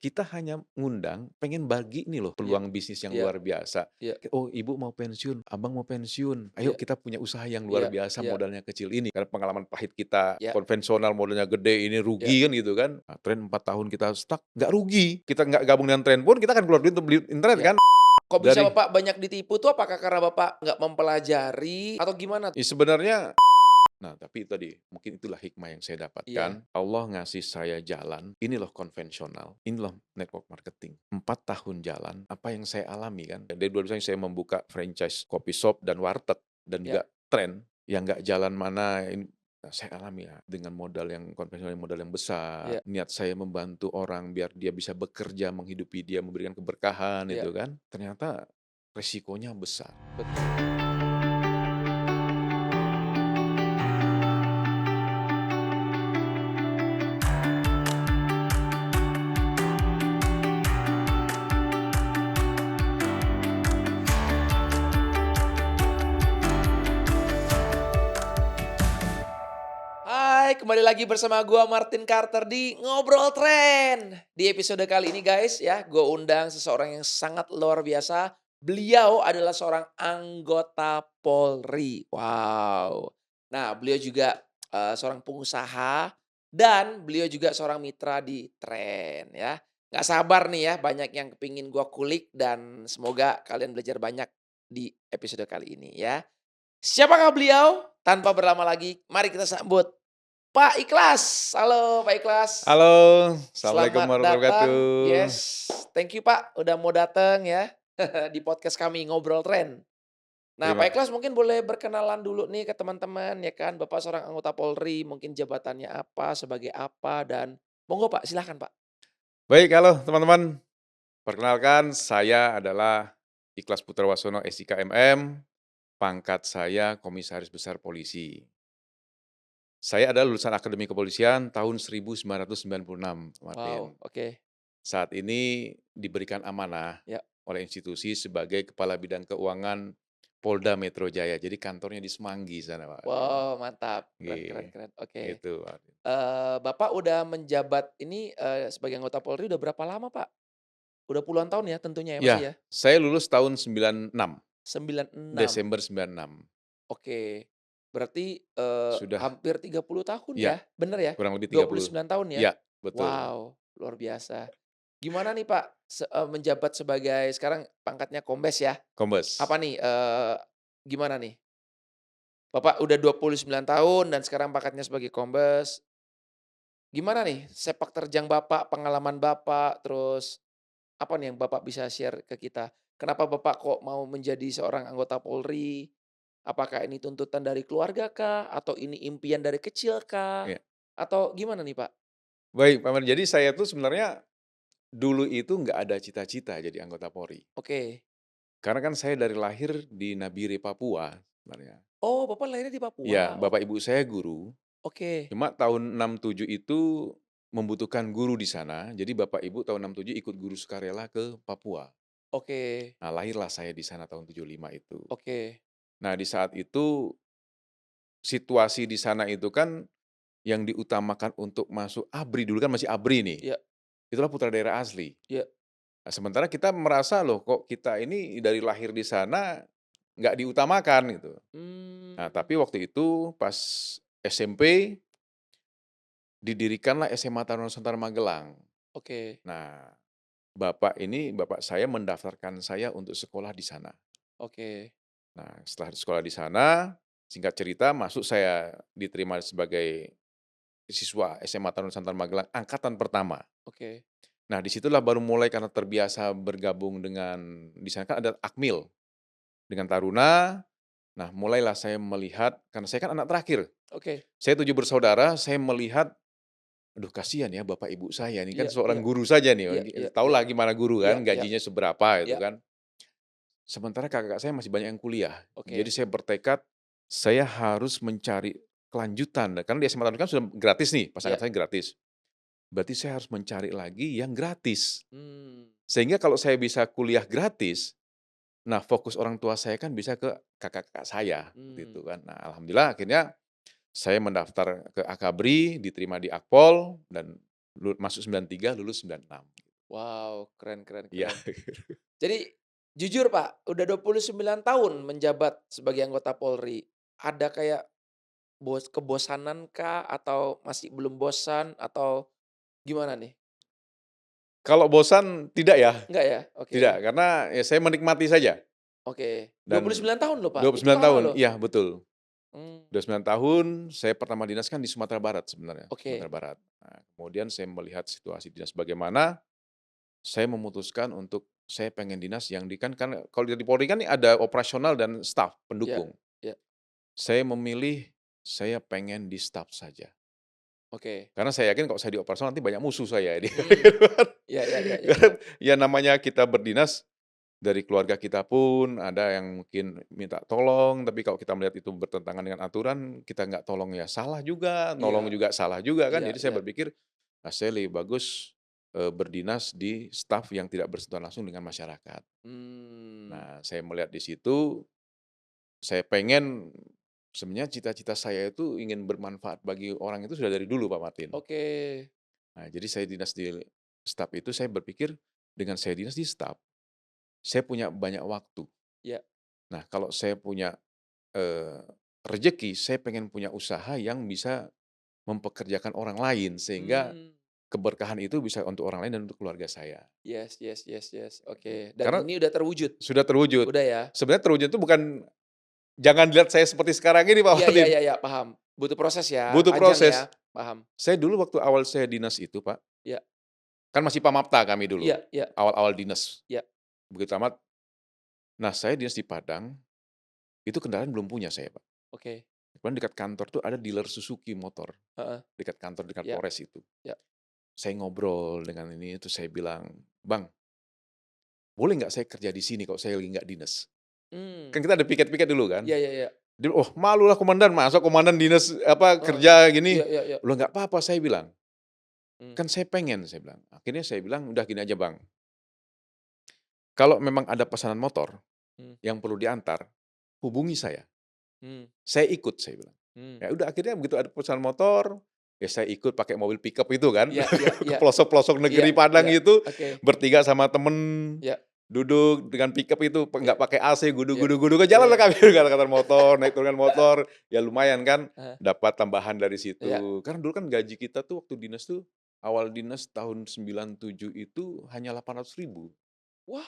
kita hanya ngundang, pengen bagi nih loh Iya peluang bisnis yang iya luar biasa. iya "Oh, ibu mau pensiun, abang mau pensiun, ayo iya kita punya usaha yang luar iya biasa iya modalnya kecil ini." Karena pengalaman pahit kita iya konvensional modalnya gede, ini iya. rugi kan gitu kan. Nah, tren 4 tahun kita stuck, nggak rugi. Kita nggak gabung dengan tren pun kita akan keluar duit untuk beli internet Iya. kan. Kok bisa Dari Bapak banyak ditipu tuh apakah karena Bapak nggak mempelajari atau gimana? sebenarnya nah, tapi tadi, mungkin itulah hikmah yang saya Iya dapatkan. Allah ngasih saya jalan, ini loh konvensional, ini loh network marketing. 4 tahun jalan, apa yang saya alami kan. Dari 2000 saya membuka franchise coffee shop dan warteg, dan iya juga tren, yang nggak jalan mana, ini nah, saya alami ya, dengan modal yang konvensional, modal yang besar. iya Niat saya membantu orang biar dia bisa bekerja, menghidupi dia, memberikan keberkahan iya, itu kan. Ternyata resikonya besar. betul. Hai, kembali lagi bersama gua Martin Carter di Ngobrol Tren. Di episode kali ini guys ya, gua undang seseorang yang sangat luar biasa. Beliau adalah seorang anggota Polri. Wow. Nah, beliau juga seorang pengusaha dan beliau juga seorang mitra di Tren ya. Nggak sabar nih ya, banyak yang kepingin gua kulik dan semoga kalian belajar banyak di episode kali ini ya. Siapakah beliau? Tanpa berlama lagi, mari kita sambut Pak Ikhlas. Halo Pak Ikhlas, Halo, Assalamualaikum selamat warahmatullahi datang. wabarakatuh. Yes, thank you Pak udah mau datang ya di podcast kami Ngobrol Tren. Nah Terima Pak Ikhlas mungkin boleh berkenalan dulu nih ke teman-teman ya kan, Bapak seorang anggota Polri, mungkin jabatannya apa, sebagai apa, dan monggo Pak, silahkan Pak. Baik, halo teman-teman. Perkenalkan, saya adalah Ikhlas Putrawasono SIKMM, pangkat saya Komisaris Besar Polisi. Saya adalah lulusan Akademi Kepolisian tahun 1996, Martin. Wow, oke. Saat ini diberikan amanah Ya. oleh institusi sebagai Kepala Bidang Keuangan Polda Metro Jaya. Jadi kantornya di Semanggi sana, Martin. Wow, mantap. Keren keren Nggih, keren. Oke. gitu, Martin. Bapak udah menjabat ini, sebagai anggota Polri udah berapa lama Pak? Udah puluhan tahun ya tentunya ya masih Ya, ya? saya lulus tahun 96, 96. Desember 96. Oke. Berarti, Sudah, hampir 30 tahun ya, ya? Bener ya? kurang lebih dua puluh 30. sembilan tahun ya? Ya, betul. Wow, luar biasa. Gimana nih Pak, menjabat sebagai sekarang pangkatnya kombes ya? Kombes. Apa nih, gimana nih? Bapak udah 29 tahun dan sekarang pangkatnya sebagai kombes. Gimana nih sepak terjang Bapak, pengalaman Bapak, terus apa nih yang Bapak bisa share ke kita? Kenapa Bapak kok mau menjadi seorang anggota Polri? Apakah ini tuntutan dari keluarga kah? Atau ini impian dari kecil kah? Iya. Atau gimana nih, Pak? Baik, Pak Mar, jadi saya tuh sebenarnya dulu itu nggak ada cita-cita jadi anggota Polri. Oke. Karena kan saya dari lahir di Nabire, Papua sebenarnya. Oh, Bapak lahirnya di Ya, Papua? bapak ibu saya guru, Oke cuma tahun 67 itu membutuhkan guru di sana, jadi bapak ibu tahun 67 ikut guru sukarela ke Papua. oke Nah, lahirlah saya di sana tahun 75 itu. oke. Nah, di saat itu situasi di sana itu kan yang diutamakan untuk masuk ABRI, dulu kan masih ABRI nih, Iya itulah putra daerah asli. iya. Nah, sementara kita merasa, loh kok kita ini dari lahir di sana nggak diutamakan gitu. Nah, Mmm, tapi waktu itu pas SMP didirikanlah SMA Taruna Nusantara Magelang. oke Nah, bapak saya mendaftarkan saya untuk sekolah di sana. oke Nah, setelah sekolah di sana, singkat cerita masuk saya diterima sebagai siswa SMA Taruna Nusantara Magelang angkatan pertama. oke. Nah, disitulah baru mulai karena terbiasa bergabung dengan di sana kan ada Akmil dengan taruna. Nah, mulailah saya melihat karena saya kan anak terakhir. Oke. Saya 7 bersaudara, saya melihat, aduh kasihan ya bapak ibu saya ini kan Iya seorang iya guru saja nih, iya iya iya tahulah gimana guru iya kan iya gajinya seberapa itu iya. kan. Sementara kakak saya masih banyak yang kuliah. Jadi Oke saya bertekad, saya harus mencari kelanjutan, karena di SMA Taruna kan sudah gratis nih, pas iya. angkatan saya gratis. Berarti saya harus mencari lagi yang gratis. Mmm, Sehingga kalau saya bisa kuliah gratis, nah fokus orang tua saya kan bisa ke kakak-kakak saya, mmm. gitu kan. Nah, alhamdulillah akhirnya saya mendaftar ke Akabri, diterima di Akpol, dan masuk 93, lulus 96. Wow, keren keren Iya. keren. Jadi jujur Pak, udah 29 tahun menjabat sebagai anggota Polri. Ada kayak kebosanan kah atau masih belum bosan atau gimana nih? Kalau bosan tidak ya, Enggak ya? Oke tidak, karena ya saya menikmati saja oke. dan 29 tahun loh Pak, itu 29 lama tahun, loh. iya betul. Mmm, 29 tahun, saya pertama dinas kan di Sumatera Barat sebenarnya, Sumatera oke. Barat. Nah, kemudian saya melihat situasi dinas bagaimana, saya memutuskan untuk saya pengen dinas yang kan kalau di Polri kan ada operasional dan staf Ya pendukung. ya, Saya memilih, saya pengen di staf saja. oke. Karena saya yakin kalau saya di operasional nanti banyak musuh saya di Mmm, ya ya ya ya Karena ya. ya namanya kita berdinas, dari keluarga kita pun ada yang mungkin minta tolong, tapi kalau kita melihat itu bertentangan dengan aturan, kita nggak tolong ya salah juga, nolong Iya juga salah juga kan. iya Jadi saya iya. berpikir, saya lebih bagus, berdinas di staf yang tidak bersentuhan langsung dengan masyarakat. Mmm, Nah, saya melihat di situ, saya pengen sebenarnya cita-cita saya itu ingin bermanfaat bagi orang itu sudah dari dulu, Pak Martin. oke. Nah, jadi saya dinas di staf itu saya berpikir, dengan saya dinas di staf, saya punya banyak waktu. Ya. Nah, kalau saya punya, eee, rezeki, saya pengen punya usaha yang bisa mempekerjakan orang lain, sehingga Mmm, keberkahan itu bisa untuk orang lain dan untuk keluarga saya. yes yes yes yes, oke. Dan Karena ini udah terwujud? sudah terwujud. Udah ya? Sebenarnya terwujud itu bukan jangan dilihat saya seperti sekarang ini, Pak Iya iya Martin, iya iya, paham. Butuh proses ya, butuh panjang ya, proses. paham. Saya dulu waktu awal saya dinas itu, Pak, Iya kan masih Pamapta kami dulu, iya iya awal-awal dinas, iya, begitu tamat. Nah, saya dinas di Padang, itu kendaraan belum punya saya, Pak. oke. Kebetulan dekat kantor tuh ada dealer Suzuki motor, Heeh, dekat kantor, dekat iya Polres itu. iya. Saya ngobrol dengan ini, terus saya bilang, "Bang, boleh nggak saya kerja di sini kalau saya lagi nggak dinas?" Mmm, Kan kita ada piket-piket dulu kan. iya iya iya. Dia, "Oh, malu lah komandan, masa komandan dinas Heeh, kerja gini?" iya iya iya. "Loh, nggak apa-apa," saya bilang, Mmm, "kan saya pengen," saya bilang. Akhirnya saya bilang, "Udah gini aja Bang, kalau memang ada pesanan motor mmm, yang perlu diantar, hubungi mmm, saya ikut," saya bilang. mmm. Ya udah akhirnya begitu ada pesanan motor, ya saya ikut pakai mobil pickup itu kan, Iya iya ke iya pelosok-pelosok iya negeri Padang iya, itu, oke, bertiga sama temen, iya duduk dengan pickup itu, iya nggak pakai AC, iya gudug-gudug, iya jalanlah iya, kami dengan angkatan motor, naik turunkan motor, ya lumayan kan, heeh, dapat tambahan dari iya. situ. Karena dulu kan gaji kita tuh waktu dinas tuh, awal dinas tahun 97 itu hanya 800.000, Wah,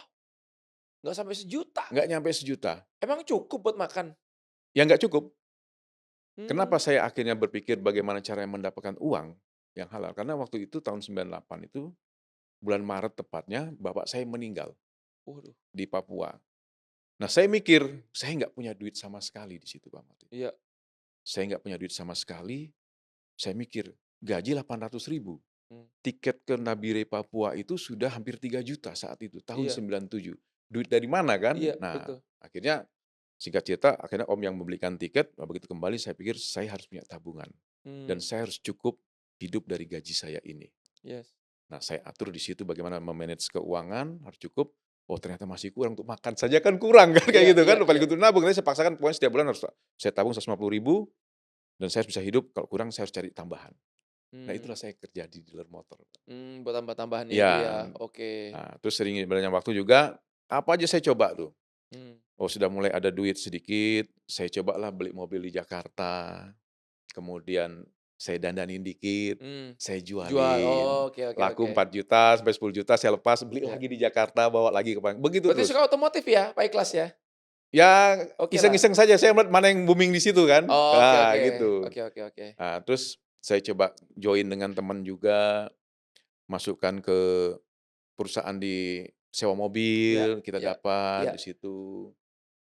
nggak sampai sejuta. nggak nyampe sejuta. Emang cukup buat makan? Ya nggak cukup. Kenapa Mmm, saya akhirnya berpikir bagaimana cara mendapatkan uang yang halal, karena waktu itu tahun 98 itu, bulan Maret tepatnya, bapak saya meninggal waduh, di Papua. Nah, saya mikir, saya nggak punya duit sama sekali di situ, Pak Martin. iya, Saya nggak punya duit sama sekali, saya mikir, gaji 800.000, mmm, tiket ke Nabire Papua itu sudah hampir 3 juta saat itu, tahun iya 97. Duit dari mana kan? iya, Nah, betul. akhirnya singkat cerita, akhirnya om yang membelikan tiket, begitu kembali saya pikir saya harus punya tabungan dan Mmm, saya harus cukup hidup dari gaji saya ini. yes, Nah, saya atur di situ bagaimana keuangan, harus cukup. Oh, ternyata masih kurang, untuk makan saja kan kurang kan, iya kayak gitu iya kan, paling iya, untuk nabung. Tapi saya paksakan pokoknya setiap bulan harus saya tabung 150.000 dan saya harus bisa hidup, kalau kurang saya harus cari tambahan. Nah, itulah mmm, saya kerja di dealer motor. buat tambah-tambahannya itu Iya, ya, oke, nah, terus sering berjalannya waktu juga, apa aja saya coba tuh. mmm, Oh, sudah mulai ada duit sedikit, saya cobalah beli mobil di Jakarta, kemudian saya dandanin dikit, mmm, saya jual, jualin, oke oke laku oke, 4 juta sampai 10 juta saya lepas, beli iya. lagi di Jakarta, bawa lagi ke begitu Berarti terus. suka otomotif ya, Pak Ikhlas ya? Ya Okelah. iseng-iseng saja, saya melihat mana yang booming di situ kan, Oke nah oke, gitu. oke oke oke, Nah, terus saya coba join dengan teman juga, masukkan ke perusahaan di sewa iya mobil, kita iya dapat iya, di situ.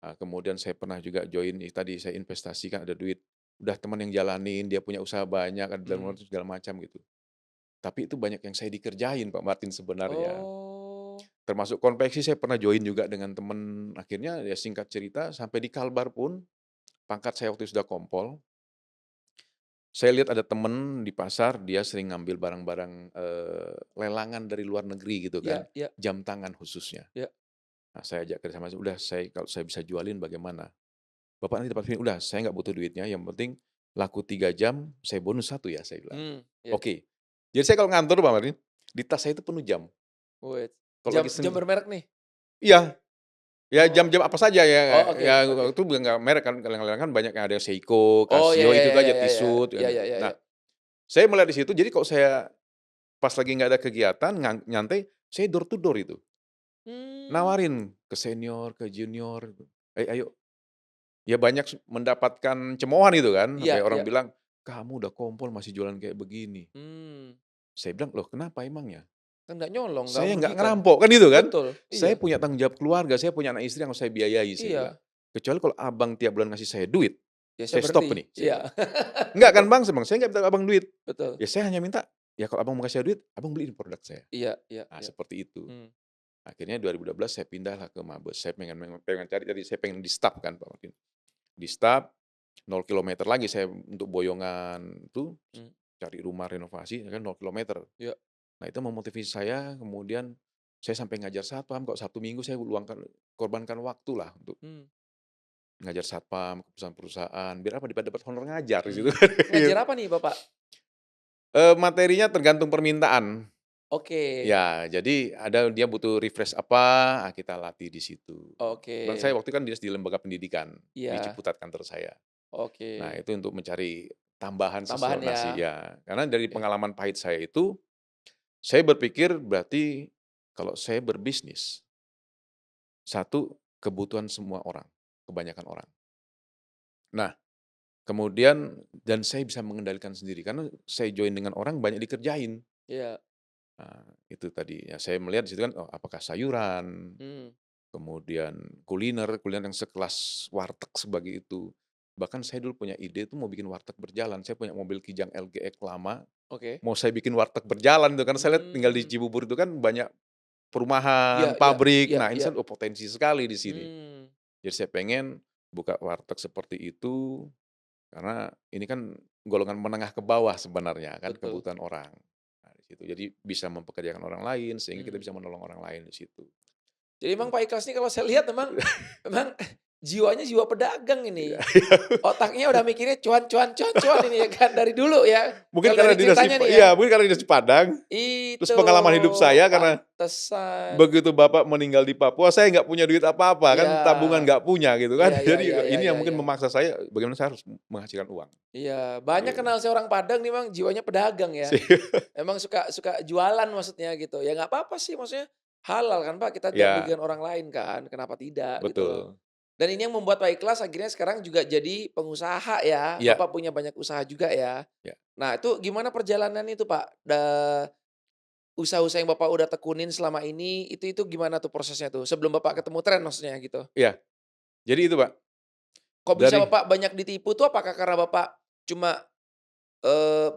Nah, kemudian saya pernah juga join tadi saya investasikan ada duit, udah teman yang jalanin, dia punya usaha banyak, ada dalam mmm, segala macam gitu. Tapi itu banyak yang saya dikerjain Pak Martin sebenarnya. oh, Termasuk konveksi saya pernah join juga dengan teman, akhirnya ya singkat cerita sampai di Kalbar pun, pangkat saya waktu itu sudah kompol, saya lihat ada temen di pasar dia sering ngambil barang-barang, lelangan dari luar negeri gitu iya kan, iya jam tangan khususnya. iya, Nah, saya ajak kerjasama, "Udah kalau saya bisa jualin bagaimana?" "Bapak nanti dapat segini." "Udah, saya nggak butuh duitnya, yang penting laku 3 jam, saya bonus 1 ya," saya bilang. iya, "Oke." Jadi saya kalau ngantor Pak Martin, di tas saya itu penuh jam. Wait, Kalau jam lagi jam bermerek nih? iya, ya Oh. jam-jam apa saja ya, Oh, oke ya oke. itu nggak merek kan, kadang-kadang kan banyak yang ada Seiko, Oh, ya Casio, ya itu ya aja ya ya Tissot ya kan. ya ya Nah, ya. saya melihat di situ, jadi kalau saya pas lagi nggak ada kegiatan, nyantai, saya door to door itu. Mmm, Nawarin ke senior, ke junior, ayo." Ya banyak mendapatkan cemoohan itu kan, iya kayak orang iya. bilang, "Kamu udah kompol masih jualan kayak begini." Mmm, Saya bilang, "Loh kenapa emangnya? kan nggak nyolong, nggak Saya nggak merugikan. ngerampok," kan gitu kan. Betul, "Saya iya punya tanggung jawab keluarga, saya punya anak istri yang harus saya biayai," saya bilang. iya. "Kecuali kalau Abang tiap bulan ngasih saya duit, Ya saya saya stop berhenti, ini," saya iya. bilang. "Enggak kan Betul Bang?" Saya bilang, "Saya nggak minta Abang duit, betul. ya saya hanya minta, ya kalau Abang mau kasih saya duit, Abang beliin produk saya." Iya iya Nah iya. seperti itu. Mmm, Akhirnya 2012 saya pindahlah ke Mabes, saya pengen cari tadi, saya pengen di-staf kan Pak waktu itu. Di-staf, 0 kilometer lagi saya untuk Boyongan itu, mmm, cari rumah renovasi ya kan 0 kilometer. iya, Nah itu memotivasi saya, kemudian saya sampai ngajar satpam, kok Sabtu Minggu saya korbankan waktulah untuk mmm, ngajar satpam ke perusahaan-perusahaan, biar apa, dapat honor ngajar di situ mmm. kan Ngajar gitu. apa nih Bapak? Materinya tergantung permintaan. Oke Ya, jadi dia butuh refresh apa, kita latih di situ. oke. Kebetulan saya waktu itu kan dinas di lembaga pendidikan, di Iya, Ciputat kantor saya. Nah, oke. itu untuk mencari tambahan Tambahan sesuatu nasi ya? ya. Karena dari Oke. pengalaman pahit saya itu, saya berpikir berarti kalau saya berbisnis, satu kebutuhan semua orang, kebanyakan orang. Nah, kemudian dan saya bisa mengendalikan sendiri karena saya join dengan orang banyak dikerjain. Iya, Nah, itu tadi ya saya melihat di situ kan, oh, apakah sayuran, mmm, kemudian kuliner, kuliner yang sekelas warteg sebagai itu. Bahkan saya dulu punya ide itu mau bikin warteg berjalan. Saya punya mobil Kijang LGX lama, oke. mau saya bikin warteg berjalan tuh, karena saya lihat tinggal di Mmm, Cibubur itu kan banyak iya perumahan, iya pabrik. iya Nah, ini iya. saya potensi sekali di sini. Mmm, Jadi saya pengen buka warteg seperti itu, karena ini kan golongan menengah ke bawah sebenarnya kan betul. kebutuhan orang. Nah, di situ. Jadi bisa mempekerjakan orang lain sehingga kita Mmm. bisa menolong orang lain di situ. Jadi emang Tuh. Pak Iklas ini kalau saya lihat memang jiwanya jiwa pedagang Iya ini. iya. Otaknya udah mikirnya cuan cuan cuan cuan ini ya kan dari dulu ya, Mungkin kalau karena dari ceritanya nih ya. mungkin karena dinas di Padang, terus Itu, pengalaman hidup saya karena pantesan. begitu bapak meninggal di Papua, saya nggak punya duit apa-apa, kan Iya. tabungan nggak punya gitu kan. Iya iya iya Jadi iya ini yang iya mungkin iya. memaksa saya bagaimana saya harus menghasilkan uang, Iya, banyak gitu. kenal saya orang Padang nih Bang, jiwanya pedagang ya. Emang suka suka jualan maksudnya gitu. Ya nggak apa-apa sih maksudnya halal kan Pak, kita tidak Ya, merugikan orang lain kan, kenapa tidak gitu loh. betul. Dan ini yang membuat Pak Ikhlas akhirnya sekarang juga jadi pengusaha ya, Iya Bapak punya banyak usaha juga ya. iya. Nah itu gimana perjalanan itu Pak? Usaha-usaha yang Bapak udah tekunin selama ini, itu gimana tuh prosesnya tuh? Sebelum Bapak ketemu tren maksudnya gitu? Iya, jadi itu Pak, Kok bisa dari Bapak banyak ditipu tuh apakah karena Bapak cuma,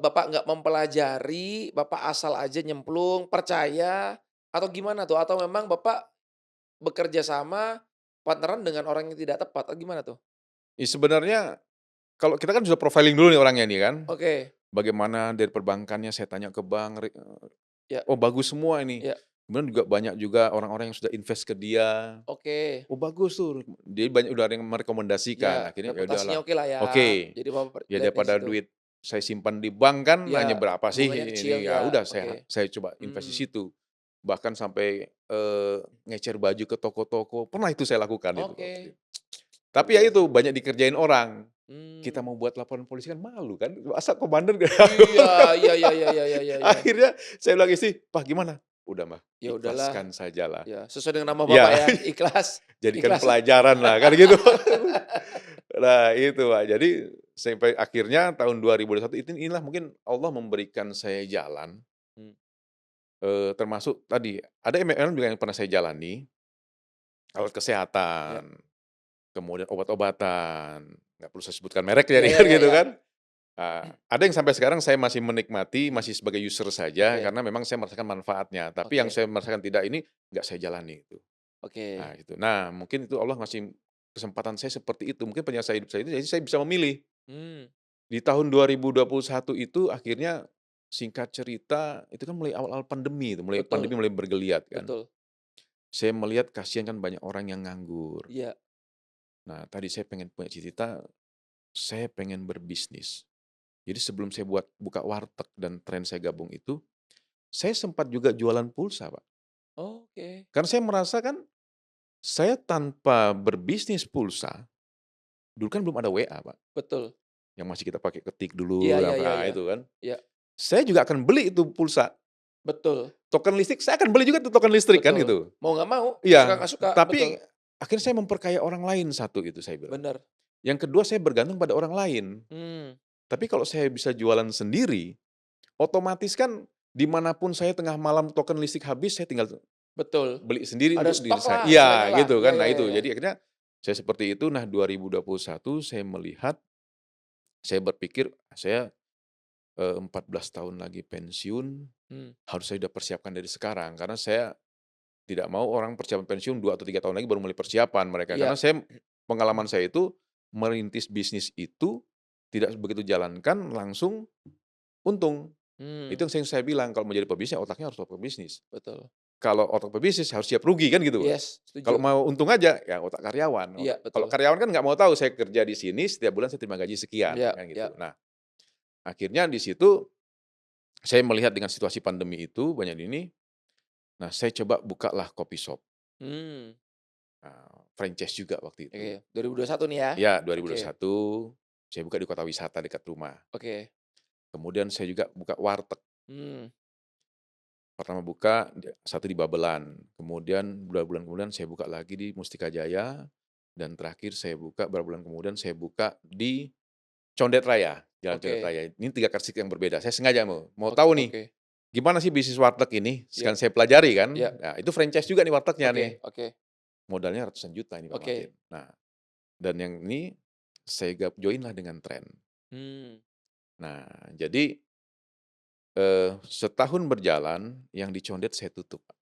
Bapak nggak mempelajari, Bapak asal aja nyemplung, percaya, atau gimana tuh? Atau memang Bapak bekerja sama, partneran dengan orang yang tidak tepat, atau gimana tuh? sebenarnya kalau kita kan sudah profiling dulu nih orangnya nih kan, Oke, bagaimana dari perbankannya saya tanya ke bank, ya oh bagus semua ini. ya, Kemudian juga banyak juga orang-orang yang sudah invest ke dia. oke. Oh bagus tuh, dia banyak udah ada yang merekomendasikan, Ya, akhirnya ya reputasinya udahlah, oke lah ya. oke, Jadi Bapak ya lihat dari daripada situ. duit saya simpan di bank kan hanya Ya, berapa sih bunganya kecil, ini, ya ya, udah oke. saya coba invest di Hmm, situ. Bahkan sampai, ngecer baju ke toko-toko, pernah itu saya lakukan itu waktu oke. itu. Luar Tapi ya itu biasa. banyak dikerjain orang, kita Mmm. mau buat laporan polisi kan malu kan, masa komandan gak Iya iya iya iya iya iya iya iya. akhirnya saya bilang istri, "Pak gimana?" "Udah Mah, Ya udahlah, ikhlaskan sajalah." ya sesuai dengan nama Bapak Ya. ya, ikhlas Jadikan ikhlas. pelajaran lah kan gitu. Nah itu Pak, jadi sampai akhirnya tahun 2021 inilah mungkin Allah memberikan saya jalan, Mmm, termasuk tadi ada MLM juga yang pernah saya jalani, alat iya. kesehatan, kemudian obat-obatan, nggak perlu saya sebutkan merek Iya jadi iya kan iya gitu iya. kan. Ada yang sampai sekarang saya masih menikmati, masih sebagai user saja Oke karena memang saya merasakan manfaatnya, tapi yang oke saya merasakan tidak ini, nggak saya jalani itu. Nah oke. gitu. Nah mungkin itu Allah ngasih kesempatan saya seperti itu, mungkin penyelesaian hidup saya itu jadi saya bisa memilih. Mmm, Di tahun 2021 itu akhirnya singkat cerita itu kan mulai awal-awal pandemi itu, mulai betul pandemi mulai bergeliat kan. betul. Saya melihat kasihan kan banyak orang yang nganggur. Iya, Nah tadi saya pengen punya cita-cita, saya pengen berbisnis. Jadi sebelum saya buka warteg dan tren saya gabung itu, saya sempat juga jualan pulsa Pak. Oke. Karena saya merasa kan, saya tanpa berbisnis pulsa, dulu kan belum ada WA, Pak, Betul. yang masih kita pakai ketik Iya dulu, iya iya iya. itu kan. Iya, Saya juga akan beli itu pulsa, betul token listrik saya akan beli juga tuh token listrik kan betul. gitu. Mau nggak mau, suka Iya, nggak suka, betul. tapi akhirnya saya memperkaya orang lain, satu itu saya bilang. Bener. Yang kedua saya bergantung pada orang lain. Mmm, Tapi kalau saya bisa jualan sendiri, otomatis kan dimanapun saya tengah malam token listrik habis, saya tinggal betul. beli sendiri Ada untuk diri stok saya lah istilahnya iya, lah. gitu Iya kan. Nah iya iya itu, iya. jadi akhirnya saya seperti itu. Nah 2021 saya melihat, saya berpikir, saya, 14 tahun lagi pensiun, Mmm, harus saya udah persiapkan dari sekarang. Karena saya tidak mau orang persiapan pensiun 2 atau 3 tahun lagi baru mulai persiapan mereka. Karena iya. saya pengalaman saya itu, merintis bisnis itu tidak begitu jalankan langsung untung. Mmm, Itu yang sering saya bilang, kalau mau jadi pebisnis ya otaknya harus otak pebisnis. betul. Kalau otak pebisnis harus siap rugi kan gitu, Pak. Yes, Kalau setuju. mau untung aja, ya otak karyawan. Iya, Kalau betul. karyawan kan nggak mau tahu saya kerja di sini setiap bulan saya terima gaji sekian, Iya kan iya. gitu. Nah, akhirnya di situ saya melihat dengan situasi pandemi itu banyak ini, nah saya coba bukalah coffee shop, Mmm, franchise juga waktu itu. oke. 2021 nih ya? Ya, dua ribu dua Oke puluh satu saya buka di kota wisata dekat rumah. oke. Kemudian saya juga buka warteg. Mmm, Pertama buka, satu di Babelan, kemudian beberapa bulan kemudian saya buka lagi di Mustika Jaya, dan terakhir saya buka beberapa bulan kemudian saya buka di Condet Raya, Jalan Condet oke. Raya. Ini 3 karsik yang berbeda. Saya sengaja mau tahu nih, Oke. gimana sih bisnis warteg ini, Iya sekalian saya pelajari kan. iya. Nah, itu franchise juga nih wartegnya nih, Oke oke modalnya ratusan juta ini Pak Martin. oke. Nah, dan yang ini saya join lah dengan tren. Mmm, Nah, jadi, setahun berjalan, yang di Condet saya tutup, Pak.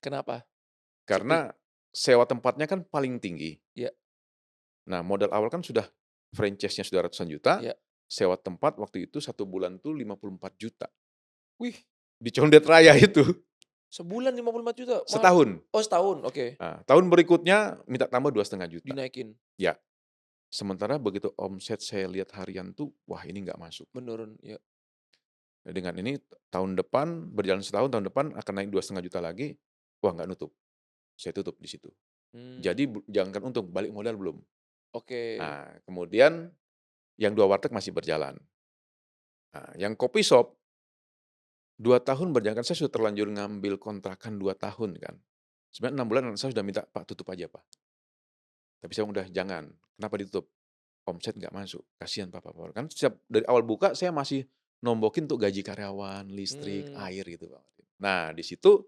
kenapa? Sepi? Karena sewa tempatnya kan paling tinggi. Iya Nah, modal awal kan sudah franchise-nya sudah ratusan juta, iya. sewa tempat waktu itu 1 bulan tuh 54 juta Wih, di Condet Raya itu, sebulan 54 juta. setahun. Oh setahun, oke. Nah, tahun berikutnya minta tambah 2,5 juta. Dinaikin, Ya, sementara begitu omset saya lihat harian tuh, wah ini nggak masuk. menurun, iya. Dengan ini tahun depan, berjalan setahun, tahun depan akan naik 2,5 juta lagi, wah nggak nutup, saya tutup di situ. Mmm, Jadi jangankan untung, balik modal belum. oke. Nah, kemudian yang 2 warteg masih berjalan. Nah, yang kopi shop 2 tahun berjalan kan saya sudah terlanjur ngambil kontrakan 2 tahun kan. Sebenarnya 6 bulan anak saya sudah minta, "Pak tutup aja Pak." Tapi saya udah, "Jangan." "Kenapa ditutup?" "Omset nggak masuk, kasihan Papa." Kan setiap dari awal buka saya masih nombokin untuk gaji karyawan, listrik, Mmm, air gitu Pak. Nah di situ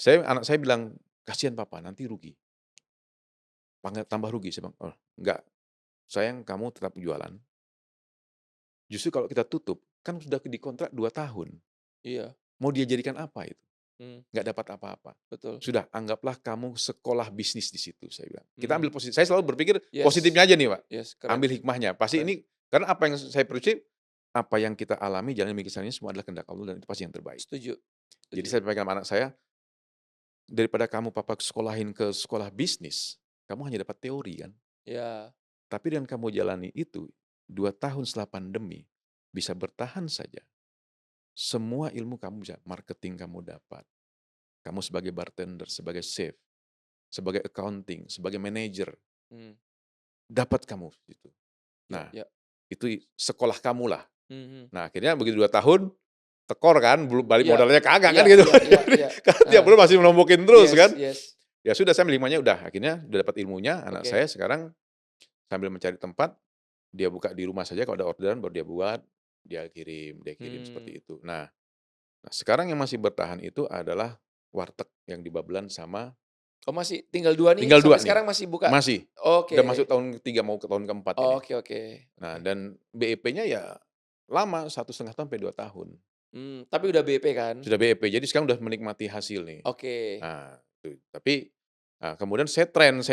anak saya bilang, "Kasihan Papa nanti rugi." Tambah rugi, saya bilang, "Oh enggak, sayang kamu tetap jualan, justru kalau kita tutup, kan sudah dikontrak 2 tahun, iya, mau dia jadikan apa itu? mmm, Nggak dapat apa-apa. betul. Sudah anggaplah kamu sekolah bisnis di situ," saya bilang. Kita Mmm, ambil saya selalu berpikir yes positifnya aja nih, Pak. yes, keren Ambil hikmahnya. Pasti keren. ini karena apa yang saya prinsip, apa yang kita alami, jalan yang kita semua adalah kehendak Allah dan itu pasti yang terbaik. Setuju Jadi setuju. saya sampaikan sama anak saya, "Daripada kamu papa sekolahin ke sekolah bisnis, kamu hanya dapat teori kan. Iya, Tapi dengan kamu jalani itu, 2 tahun setelah pandemi, bisa bertahan saja. Semua ilmu kamu bisa, marketing kamu dapat, kamu sebagai bartender, sebagai chef, sebagai accounting, sebagai manajer, mmm, dapat kamu itu. iya Nah, iya. itu sekolah kamu lah." Mhm. Nah, akhirnya begitu 2 tahun, tekor kan, belum balik Iya modalnya kagak iya kan gitu. iya iya Jadi iya. karena tiap Heeh, bulan masih menombokin terus yes kan. yes, Ya sudah saya ambil hikmahnya udah, akhirnya udah dapat ilmunya, anak oke. saya sekarang sambil mencari tempat, dia buka di rumah saja kalau ada orderan baru dia buat, dia kirim Mmm. seperti itu. Nah, sekarang yang masih bertahan itu adalah warteg yang di Babelan sama Oh masih tinggal 2 nih tinggal 2 sampai nih, sekarang masih buka? masih, udah masuk Oke. tahun ketiga mau ke tahun keempat ini. Oke oke Nah, oke. dan BEP-nya ya lama, 1,5 tahun sampai 2 tahun. Tapi udah BP kan? Sudah BEP, jadi sekarang udah menikmati hasil nih. Oke. Nah, tapi, kemudian saya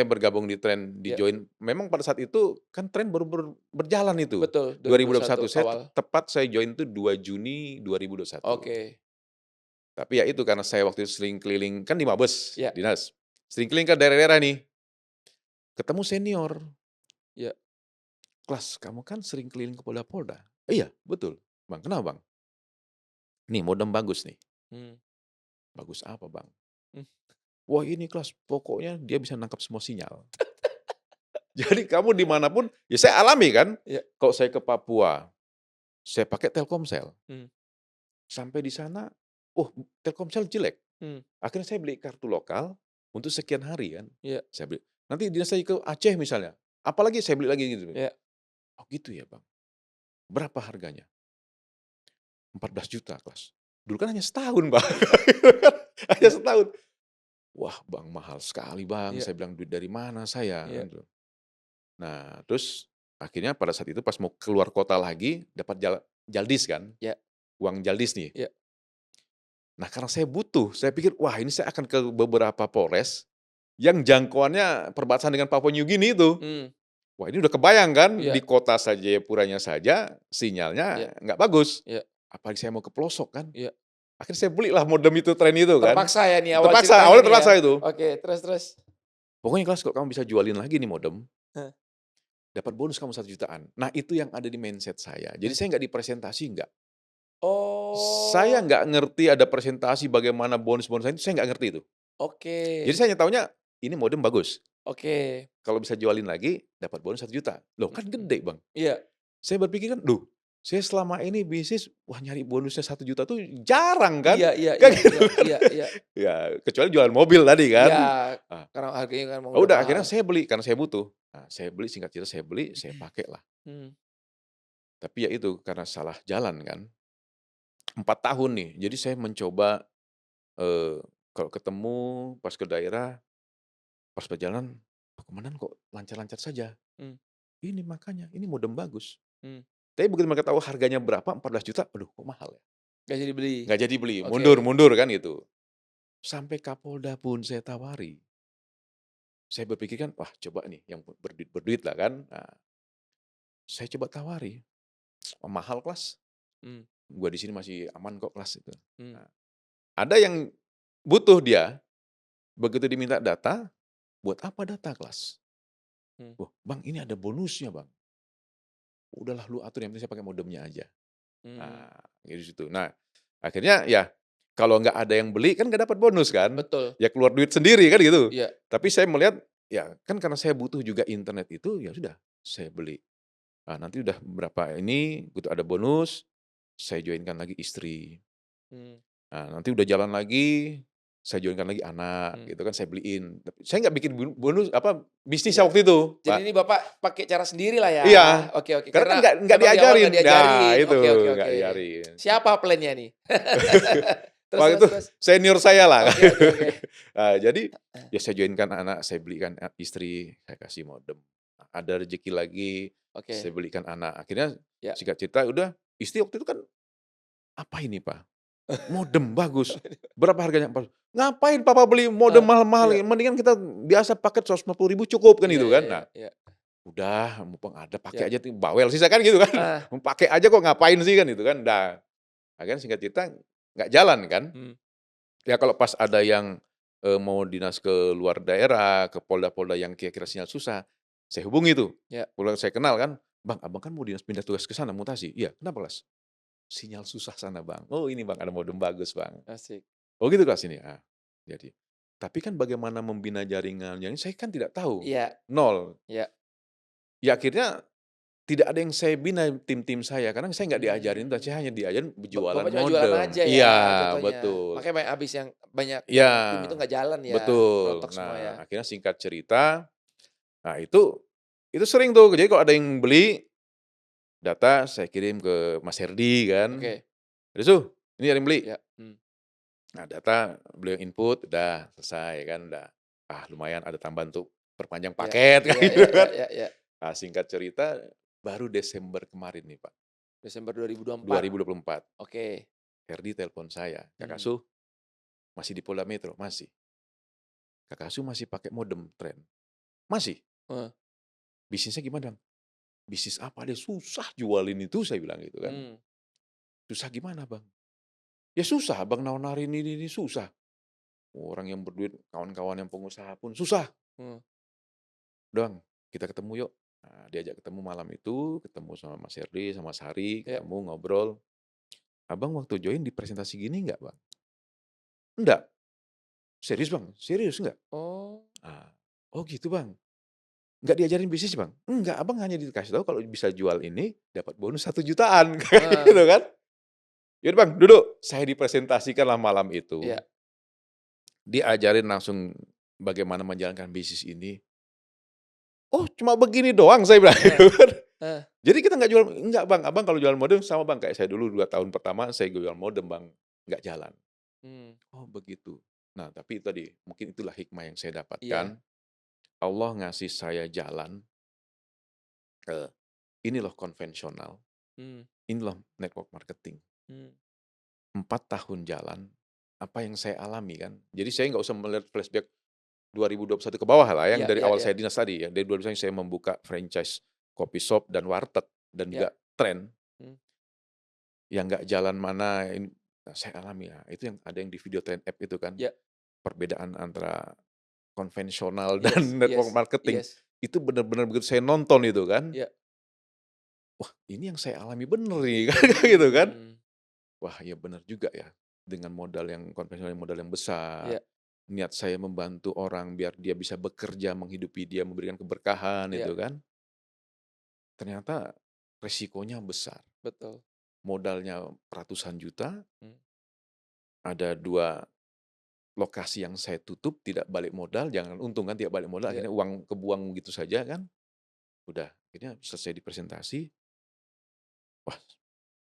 bergabung di tren, Iya, di-join memang pada saat itu kan tren baru berjalan itu, betul 2021. 2021 awal. Saya join itu 2 Juni 2021. Oke. Tapi ya itu karena saya waktu itu sering keliling, kan di Mabes, Iya dinas, sering keliling ke daerah-daerah nih, ketemu senior, iya. "Klas, kamu kan sering keliling ke polda-polda." "Iya, betul." "Bang, kenapa Bang?" "Nih modem bagus nih." Mmm, "Bagus apa Bang?" Mmm, Wah ini kelas, pokoknya dia bisa nangkap semua sinyal. Jadi kamu dimanapun ya saya alami kan, iya, kalau saya ke Papua, saya pakai Telkomsel, mmm, sampai di sana, oh Telkomsel jelek, mmm, akhirnya saya beli kartu lokal untuk sekian hari kan, iya, saya beli. Nanti dia saya ke Aceh misalnya, apalagi saya beli lagi gitu. iya. Oh gitu ya Bang, berapa harganya? 14 juta kelas. Dulu kan hanya setahun Bang, hanya Iya, setahun. Wah Bang mahal sekali Bang, iya, saya bilang duit dari mana saya, iya, kan gitu. Nah, terus akhirnya pada saat itu pas mau keluar kota lagi, dapat jaldis kan, iya, uang jaldis nih. iya, Nah, karena saya butuh, saya pikir, wah ini saya akan ke beberapa Polres yang jangkauannya perbatasan dengan Papua New Guinea itu. mmm, Wah ini udah kebayang kan, iya, di kota saja Jayapuranya saja iya, sinyalnya nggak bagus. iya, Apalagi saya mau ke pelosok kan. iya. Akhirnya saya belilah modem itu, tren itu kan. Terpaksa ya nih awal Terpaksa, ceritanya awalnya nih ya? terpaksa itu. Oke, terus terus? Pokoknya kelas kalau kamu bisa jualin lagi nih modem, Heeh, dapat bonus kamu 1 jutaan. Nah itu yang ada di mindset saya. Jadi heeh. saya nggak dipresentasi, nggak. Saya Oh, nggak ngerti ada presentasi bagaimana bonus-bonus itu, saya nggak ngerti itu. oke, Jadi saya hanya taunya, ini modem bagus, oke. kalau bisa jualin lagi dapat bonus 1 juta. Loh kan Mhm. gede Bang. Iya, Saya berpikir kan, "Duh, saya selama ini bisnis, wah nyari bonusnya 1 juta tuh jarang kan?" iya, iya, Kan iya, gitu iya, kan. iya, iya, Ya kecuali jualan mobil tadi kan. iya, Ah, karena harganya kan emang oh udah udah mahal. akhirnya saya beli, karena saya butuh. Nah saya beli, singkat cerita saya beli, saya pakailah. Mmm, Tapi ya itu, karena salah jalan kan, 4 tahun nih, jadi saya mencoba, eee, kalau ketemu pas ke daerah, pas perjalanan, "Loh komandan kok lancar-lancar saja?" mmm, Ini makanya, ini modem bagus. mmm, Tapi begitu mereka tahu harganya berapa, 14 juta, aduh kok mahal ya? nggak jadi beli? Nggak jadi beli, Oke, mundur mundur kan gitu. Sampai Kapolda pun saya tawari. Saya berpikir kan, wah coba nih yang berduit lah kan. Nah, saya coba tawari, "Oh, mahal Kelas, mmm, gua di sini masih aman kok Kelas," itu. mmm, Nah, ada yang butuh dia, begitu diminta data, "Buat apa data Kelas?" mmm, "Wah Bang ini ada bonusnya Bang." "Udahlah lu atur, yang penting saya pakai modemnya aja." mmm, Nah, di situ. Nah, akhirnya ya kalau nggak ada yang beli kan nggak dapat bonus kan, betul, ya keluar duit sendiri kan gitu. iya, Tapi saya melihat, ya kan karena saya butuh juga internet itu, ya sudah saya beli. Ah, nanti udah berapa ini, gitu ada bonus, saya join-kan lagi istri. mmm, Nah, nanti udah jalan lagi, saya join-kan lagi anak, mmm, gitu kan saya beliin. Tapi saya nggak bikin bonus apa, bisnisnya iya. waktu itu, Jadi Pak. ini Bapak pakai cara sendirilah ya? Iya, Oke, oke, karena kan karena nggak memang di awal diajarin. nggak Nah, diajarin. itu Oke, oke, nggak oke. diajarin. Siapa plan-nya nih? Terus Waktu terus itu terus? senior saya lah. Oke, oke, oke. Nah, jadi ya saya join-kan anak, saya belikan istri, saya kasih modem. Ada rezeki lagi, saya Oke, belikan anak. Akhirnya ya. singkat cerita udah, istri waktu itu kan, "Apa ini, Pak? Modem bagus. Berapa harganya?" "Ngapain papa beli modem Heeh, mahal-mahal, iya, mendingan kita biasa paket 150 ribu cukup," kan iya, gitu iya, kan. iya, Nah, iya, udah mumpung ada iya. pakai aja tuh, bawel sih saya kan gitu kan. Ah, Pakai aja kok ngapain sih kan gitu kan. Nah, akhirnya singkat cerita nggak jalan kan. mmm, Ya kalau pas ada yang, mau dinas ke luar daerah, ke polda-polda yang kira-kira sinyal susah, saya hubungi tuh. iya, Polda saya kenal kan, "Bang, abang kan mau dinas pindah tugas ke sana, mutasi." "Iya, kenapa Mas?" "Sinyal susah sana Bang." "Oh ini Bang, ada modem bagus Bang." asik. "Oh gitu Kak sini?" Ah, jadi. Tapi kan bagaimana membina jaringannya ini saya kan tidak tahu, Iya, nol. iya. Ya akhirnya tidak ada yang saya bina tim-tim saya, karena saya nggak diajarin, saya Mmm, hanya diajarin berjualan Bapak cuma jualan modem. aja ya Iya, jatuhnya? betul. Makanya habis yang banyak Iya, yang tim itu nggak jalan ya, betul. rontok semua ya? Nah, akhirnya singkat cerita, nah itu sering tuh, jadi kalau ada yang beli, data saya kirim ke Mas Herdi kan, Oke, "Herdi Su, ini ada yang beli." iya, mmm, Nah, data beliau input, udah selesai kan, udah, ah lumayan ada tambahan untuk perpanjang iya, paket kan iya, iya, gitu iya, kan. iya, iya. Nah, singkat cerita, baru Desember kemarin nih Pak, Desember 2024. 2024, Oke, Herdi telepon saya, "Kakak mmm, Su, masih di Polda Metro?" "Masih." "Kakak Su masih pakai modem Tren?" "Masih." heeh, "Bisnisnya gimana, Bang?" "Bisnis apa deh, susah jualin itu," saya bilang gitu kan. mmm, "Susah gimana, Bang?" "Ya susah, Abang nawarin ini susah. Orang yang berduit, kawan-kawan yang pengusaha pun susah." heeh, "Udah Bang, kita ketemu yuk." Nah, diajak ketemu malam itu, ketemu sama Mas Herdi, sama Mas Hari, iya, ketemu ngobrol, "Abang waktu join di presentasi gini nggak, Bang?" "Enggak." "Serius Bang? Serius nggak?" Oh. Ah, "Oh gitu Bang? Nggak diajarin bisnis Bang?" "Enggak, Abang hanya dikasih tahu kalau bisa jual ini dapat bonus 1 jutaan," kayak Heeh. gitu kan. "Yaudah Bang duduk." Saya dipresentasikanlah malam itu, Iya. diajarin langsung bagaimana menjalankan bisnis ini. "Oh cuma begini doang?" Saya bilang Heeh. gitu kan. Heeh. "Jadi kita nggak jual?" "Enggak Bang, Abang kalau jualan modem sama Bang, kayak saya dulu 2 tahun pertama saya jual modem Bang, nggak jalan." Mmm. "Oh begitu." Nah tapi itu tadi, mungkin itulah hikmah yang saya Iya. dapatkan, Allah ngasih saya jalan, ini loh konvensional, Mmm. ini loh network marketing. Mmm. 4 tahun jalan, apa yang saya alami kan, jadi saya nggak usah melihat flashback 2021 ke bawah lah, yang Iya dari iya awal iya. saya dinas tadi ya, dari 2021 saya membuka franchise coffee shop dan warteg dan Iya. juga tren, Mmm. yang nggak jalan mana saya alami ya, itu yang ada yang di video Trend App itu kan, Iya. perbedaan antara konvensional Yes dan network yes marketing, yes. itu benar-benar begitu saya nonton itu kan, Iya. wah ini yang saya alami bener nih, kan gitu kan. Mmm. Wah, iya benar juga ya. Dengan modal yang konvensional, modal yang besar, Iya niat saya membantu orang biar dia bisa bekerja, menghidupi dia, memberikan keberkahan iya. itu kan. Ternyata resikonya besar. Betul. Modalnya ratusan juta, Mmm. ada 2 lokasi yang saya tutup, tidak balik modal, jangan untung kan tidak balik modal, Iya. akhirnya uang kebuang gitu saja kan. Udah, akhirnya selesai di presentasi, wah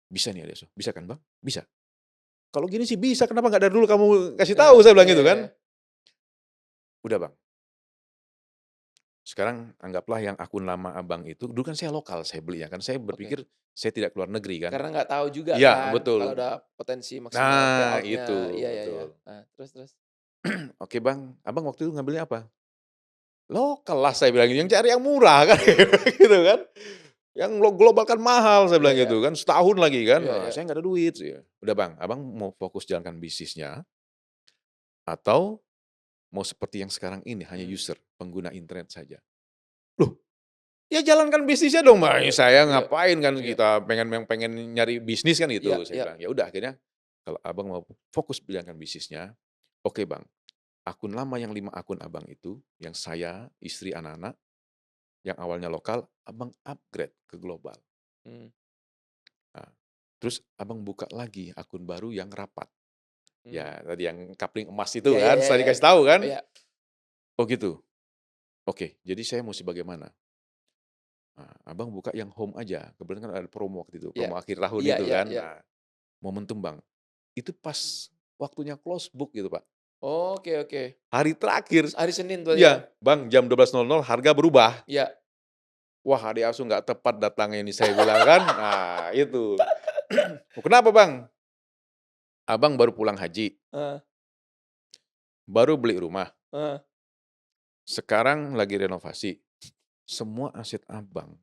bisa nih Adeso, bisa kan Bang? Bisa. Kalau gini sih bisa, kenapa nggak dari dulu kamu kasih tahu, saya bilang Iya gitu iya. kan. Udah Bang, sekarang anggaplah yang akun lama Abang itu, dulu kan saya lokal saya beli ya kan, saya Oke. berpikir saya tidak keluar negeri kan. Karena nggak tahu juga Iya, kan kalau betul. ada potensi maksimal Nah, payout-nya. itu, Iya iya iya. betul. Nah, terus terus? "Oke Bang, Abang waktu itu ngambilnya apa?" "Lokal lah," saya bilang, "yang cari yang murah," kan gitu kan. "Yang global kan mahal," saya Iya bilang iya. gitu kan, setahun lagi kan, Iya iya. "Saya nggak ada duit," "Udah Bang, Abang mau fokus jalankan bisnisnya, atau mau seperti yang sekarang ini, hanya Mmm. user, pengguna internet saja?" "Loh, ya jalankan bisnisnya dong Mbak, Iya saya iya ngapain kan iya. kita pengen nyari bisnis kan Iya itu," saya iya. bilang. "Ya udah akhirnya kalau Abang mau fokus jalankan bisnisnya, oke Bang, akun lama yang 5 akun Abang itu, yang saya, istri, anak-anak, yang awalnya lokal, Abang upgrade ke global. Mmm. Nah, terus Abang buka lagi akun baru yang rapat." Mmm. Ya tadi yang kapling emas itu Iya iya kan, iya setelah iya. dikasih tahu kan. Iya. "Oh gitu? Oke, jadi saya musti bagaimana?" Nah, Abang buka yang home aja, kebetulan kan ada promo waktu itu, Iya. promo akhir tahun Iya itu iya kan. iya. Nah, momentum Bang, itu pas waktunya close book gitu Pak, Oke oke. hari terakhir. Hari Senin tuh ya? Iya, Bang, jam 12.00 harga berubah. Iya. Wah, adik asuh nggak tepat datangnya ini saya bilang kan. Nah, itu. "Oh, kenapa Bang?" "Abang baru pulang haji, Heeh baru beli rumah, heeh. sekarang lagi renovasi. Semua aset Abang,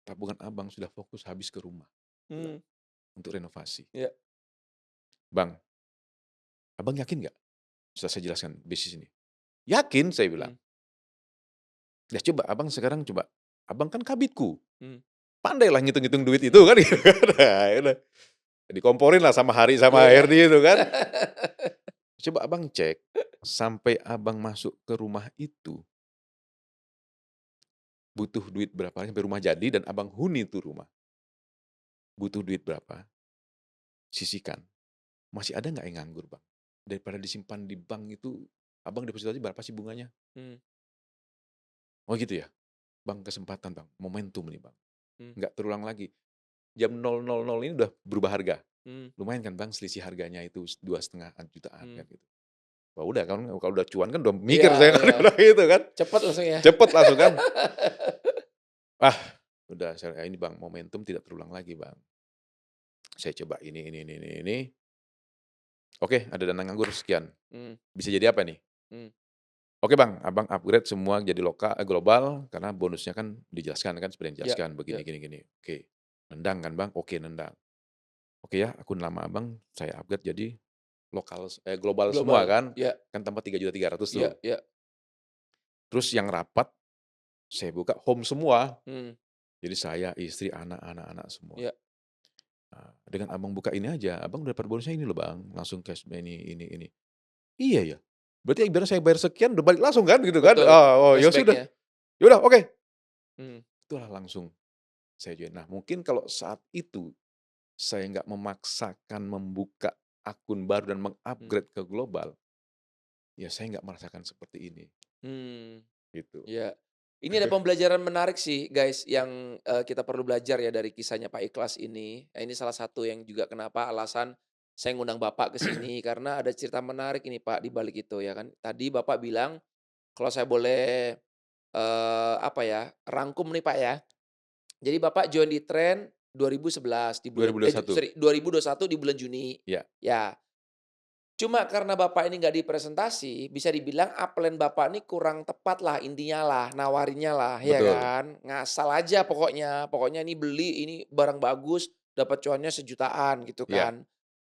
tabungan Abang sudah fokus habis ke rumah," bilang, Mmm. "untuk renovasi. Iya. Bang, Abang yakin nggak?" Setelah saya jelaskan bisnis ini. "Yakin," saya bilang. Mmm. "Ya coba Abang sekarang coba, Abang kan kabitku, Mmm. pandailah ngitung-ngitung duit itu," kan gitu kan. Nah, ya udah, dikomporin lah sama Hari Iya sama iya. Herdi itu kan. "Coba Abang cek, sampai Abang masuk ke rumah itu, butuh duit berapa, sampai rumah jadi dan Abang huni tuh rumah, butuh duit berapa, sisihkan. Masih ada nggak yang nganggur Bang? Daripada disimpan di bank itu, Abang deposito aja berapa sih bunganya?" Mmm. "Oh gitu ya? Bang kesempatan Bang, momentum nih Bang, Mmm. nggak terulang lagi. Jam 00.00 ini udah berubah harga. Mmm. Lumayan kan Bang selisih harganya itu 2,5 jutaan Mmm. kan gitu." Wah udah kan kalau udah cuan kan udah Iya mikir saya kan iya. udah gitu kan, Cepet langsung ya? cepet langsung kan. Ah, udah saya, "Ini Bang momentum tidak terulang lagi Bang." Saya coba ini, oke ada dana nganggur sekian, Mmm. bisa jadi apa nih? Mmm. "Oke Bang, Abang upgrade semua jadi global karena bonusnya kan dijelaskan kan seperti yang Iya dijelaskan iya. begini gini gini." "Oke, nendang kan Bang?" "Oke nendang." "Oke ya akun lama Abang saya upgrade jadi global semua Global. kan, Iya kan tambah 3.300.000 iya tuh." iya. Terus yang rapat saya buka home semua, Mmm. jadi saya, istri, anak-anak semua. Iya. Nah, dengan Abang buka ini aja, Abang dapat bonusnya ini loh Bang, langsung cash ini. "Iya ya? berarti ibaratnya saya bayar sekian udah balik langsung kan gitu kan? Betul, Oh, oh, ya sudah, cashback-nya. ya udah oke. Mmm, Itulah langsung saya join. Nah mungkin kalau saat itu saya nggak memaksakan membuka akun baru dan mmm, meng-upgrade ke global, ya saya nggak merasakan seperti ini, mmm. gitu. Iya. Ini ada pembelajaran menarik sih guys yang, kita perlu belajar ya dari kisahnya Pak Ikhlas ini. Nah, ini salah satu yang juga kenapa alasan saya ngundang Bapak ke sini karena ada cerita menarik ini Pak di balik itu ya kan. Tadi Bapak bilang kalau saya boleh, apa ya, rangkum nih Pak ya. Jadi Bapak join di Trend 2011 di bulan 2021, sorry 2021 di bulan Juni. ya, Ya. Cuma karena Bapak ini nggak dipresentasi, bisa dibilang upline Bapak ini kurang tepat lah intinya lah, nawarinnya lah, ya betul, kan? Ngasal aja pokoknya, pokoknya ini beli, ini barang bagus, dapat cuannya sejutaan gitu ya, kan.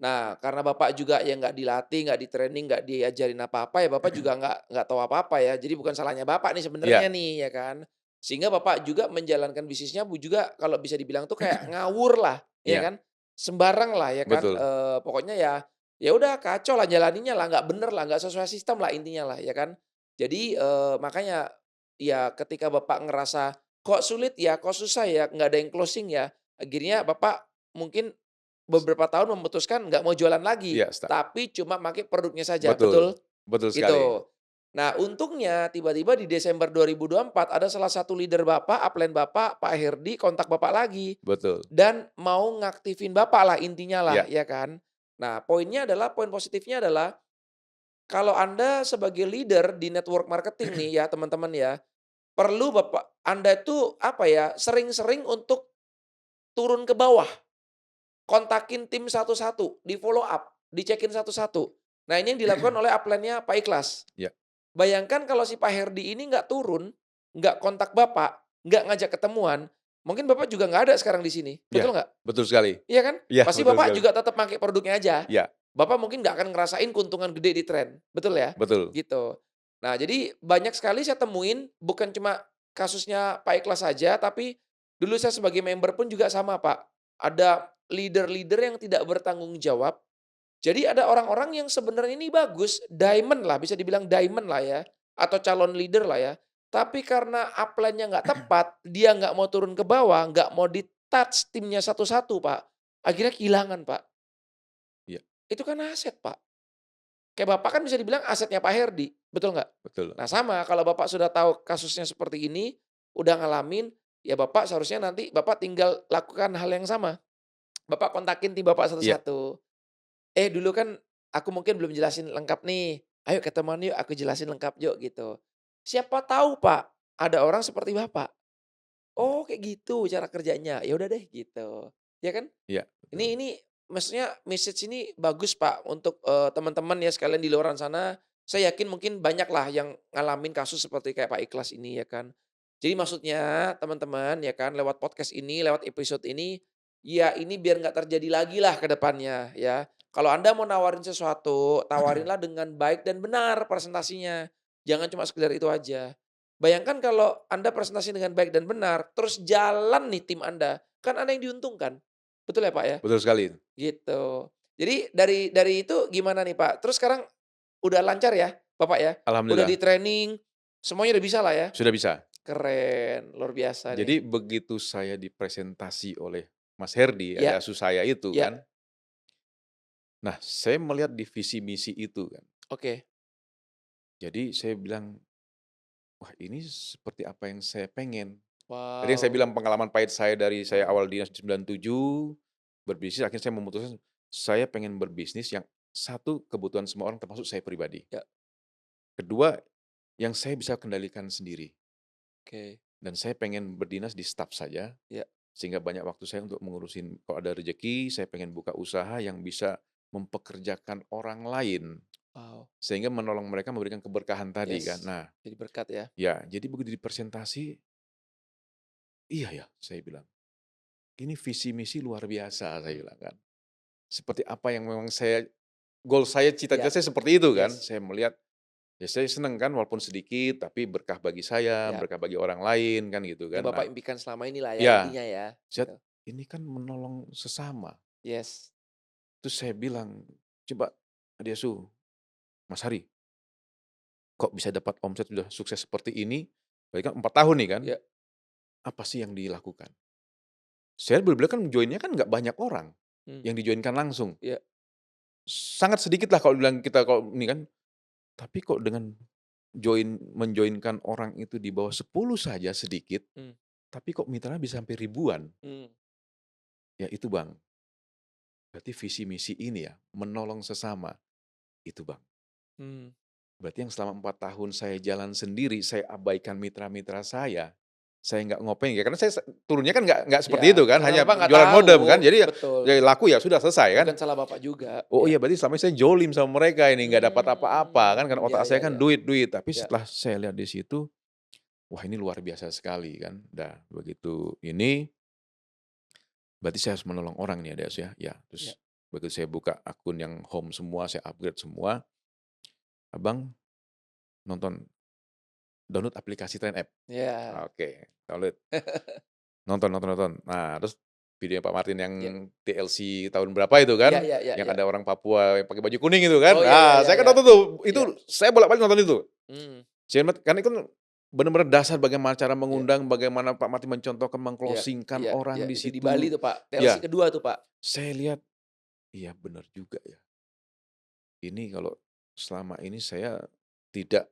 Nah, karena Bapak juga yang nggak dilatih, nggak di-training, nggak diajarin apa-apa, ya Bapak juga nggak tahu apa-apa ya. Jadi bukan salahnya Bapak nih sebenarnya ya, nih, ya kan? Sehingga Bapak juga menjalankan bisnisnya juga kalau bisa dibilang tuh kayak ngawur lah, ya ya, kan? Sembarang lah ya kan, betul, pokoknya ya udah kacau lah jalaninnya lah, nggak bener lah, nggak sesuai sistem lah intinya lah, ya kan? Jadi, makanya ya ketika Bapak ngerasa, "Kok sulit ya? Kok susah ya? Nggak ada yang closing ya?" Akhirnya Bapak mungkin beberapa tahun memutuskan nggak mau jualan lagi, iya, tapi cuma pakai produknya saja, betul, betul? betul sekali, Gitu. Nah, untungnya tiba-tiba di Desember 2024 ada salah satu leader Bapak, upline Bapak, Pak Herdi kontak Bapak lagi. betul, Dan mau ngaktifin Bapak lah intinya lah, ya, ya kan. Nah, poin positifnya adalah, kalau Anda sebagai leader di network marketing nih ya teman-teman ya, perlu Anda itu apa ya, sering-sering untuk turun ke bawah, kontakin tim satu-satu, di-follow up, dicekin satu-satu. Nah, ini yang dilakukan oleh upline-nya Pak Ikhlas. ya, Bayangkan kalau si Pak Herdi ini nggak turun, nggak kontak Bapak, nggak ngajak ketemuan, mungkin Bapak juga nggak ada sekarang di sini, ya, betul nggak? betul sekali, Iya kan? ya, Pasti betul Bapak sekali, juga tetap pakai produknya aja. ya, Bapak mungkin nggak akan ngerasain keuntungan gede di tren, betul ya? betul, Gitu. Nah, jadi banyak sekali saya temuin bukan cuma kasusnya Pak Ikhlas saja, tapi dulu saya sebagai member pun juga sama, Pak. Ada leader-leader yang tidak bertanggung jawab. Jadi ada orang-orang yang sebenarnya ini bagus, diamond lah, bisa dibilang diamond lah ya, atau calon leader lah ya. Tapi karena upline-nya nggak tepat, dia nggak mau turun ke bawah, nggak mau di-touch timnya satu-satu, Pak. Akhirnya kehilangan, Pak. ya, Itu kan aset, Pak. Kayak Bapak kan bisa dibilang asetnya Pak Herdi, betul nggak? betul, Nah sama, kalau Bapak sudah tahu kasusnya seperti ini, udah ngalamin, ya Bapak seharusnya nanti Bapak tinggal lakukan hal yang sama. Bapak kontakin tim Bapak iya, satu-satu. Dulu kan aku mungkin belum jelasin lengkap nih, ayo ketemuan yuk aku jelasin lengkap yuk gitu. Siapa tahu Pak, ada orang seperti Bapak, oh kayak gitu cara kerjanya, ya udah deh gitu, ya kan? iya, betul, Ini maksudnya message ini bagus Pak untuk, teman-teman ya sekalian di luaran sana, saya yakin mungkin banyak lah yang ngalamin kasus seperti kayak Pak Ikhlas ini ya kan. Jadi maksudnya teman-teman ya kan lewat podcast ini, lewat episode ini, ya ini biar nggak terjadi lagi lah ke depannya ya. Kalau Anda mau nawarin sesuatu, tawarinlah dengan baik dan benar presentasinya, jangan cuma sekedar itu aja. Bayangkan kalau Anda presentasi dengan baik dan benar, terus jalan nih tim Anda, kan Anda yang diuntungkan. Betul ya, Pak, ya? betul sekali, Gitu. Jadi dari itu gimana nih, Pak? Terus sekarang udah lancar ya, Bapak, ya? Udah alhamdulillah, di-training, semuanya udah bisa lah ya? sudah bisa. Keren, luar biasa nih. Jadi begitu saya dipresentasi oleh Mas Herdi, Ya, Aliasus saya itu ya, kan, nah saya melihat di visi misi itu kan, oke. jadi saya bilang, "Wah ini seperti apa yang saya pengen." Tadi yang saya Wow, bilang pengalaman pahit saya dari saya mhm, awal dinas di 97, berbisnis akhirnya saya memutuskan, saya pengen berbisnis yang satu kebutuhan semua orang termasuk saya pribadi. ya, Kedua, yang saya bisa kendalikan sendiri oke, dan saya pengen berdinas di staf saja, ya, sehingga banyak waktu saya untuk mengurusin kalau ada rezeki, saya pengen buka usaha yang bisa mempekerjakan orang lain, wow, sehingga menolong mereka memberikan keberkahan tadi kan. yes, Nah, jadi berkat ya. ya jadi begitu dipresentasi, iya ya saya bilang, ini visi misi luar biasa saya Mmm, bilang kan. Seperti apa yang memang saya goal saya, cita-cita ya, saya seperti itu kan. yes, Saya melihat, ya saya seneng kan walaupun sedikit, tapi berkah bagi saya, ya. berkah bagi orang lain kan gitu Yang kan. Nah Bapak impikan selama inilah ya ya, intinya ya, saya gitu. ini kan menolong sesama. Yes, Terus saya bilang, "Coba Adiasu, Mas Hari, kok bisa dapat omset sudah sukses seperti ini, berarti kan 4 tahun nih kan, Iya, apa sih yang dilakukan? Saya bener-bener kan join-nya kan nggak banyak orang, mmm, yang di-join-kan langsung. iya, Sangat sedikit lah kalau bilang kita kalau ini kan, tapi kok dengan menjoin-kan orang itu di bawah 10 saja sedikit, mmm, tapi kok mitranya bisa sampai ribuan. mmm, Ya itu Bang, berarti visi misi ini ya, menolong sesama, itu Bang. mmm, Berarti yang selama 4 tahun saya jalan sendiri, saya abaikan mitra-mitra saya nggak ngopeng ya, karena saya turunnya kan nggak seperti iya, itu kan, karena hanya Bapak nggak jualan modem kan, tahu, jadi ya betul, ya laku ya sudah selesai kan. bukan salah Bapak juga, Oh iya, iya berarti selama ini saya zolim sama mereka ini, nggak dapat apa-apa kan, karena iya otak iya saya kan iya, duit duit, tapi iya, setelah saya lihat di situ, wah ini luar biasa sekali kan. Dah begitu ini, berarti saya harus menolong orang nih Ades ya, ya iya, terus begitu saya buka akun yang home semua, saya upgrade semua, Abang nonton download aplikasi Train App. iya, Oke, download. Nonton. Nah, terus videonya Pak Martin yang iya, TLC tahun berapa itu iya kan, iya iya yang iya. ada orang Papua yang pakai baju kuning itu kan. Oh, iya iya Nah, iya saya kan iya, nonton tuh, itu iya, saya bolak-balik nonton itu. mmm, Karena itu kan benar-benar dasar bagaimana cara iya mengundang, bagaimana Pak Martin mencontohkan, iya meng-closing-kan iya iya, orang di itu di Bali situ. tuh, Pak, TLC Ya, kedua tuh, Pak, saya lihat, iya benar juga ya. Ini kalau selama ini saya tidak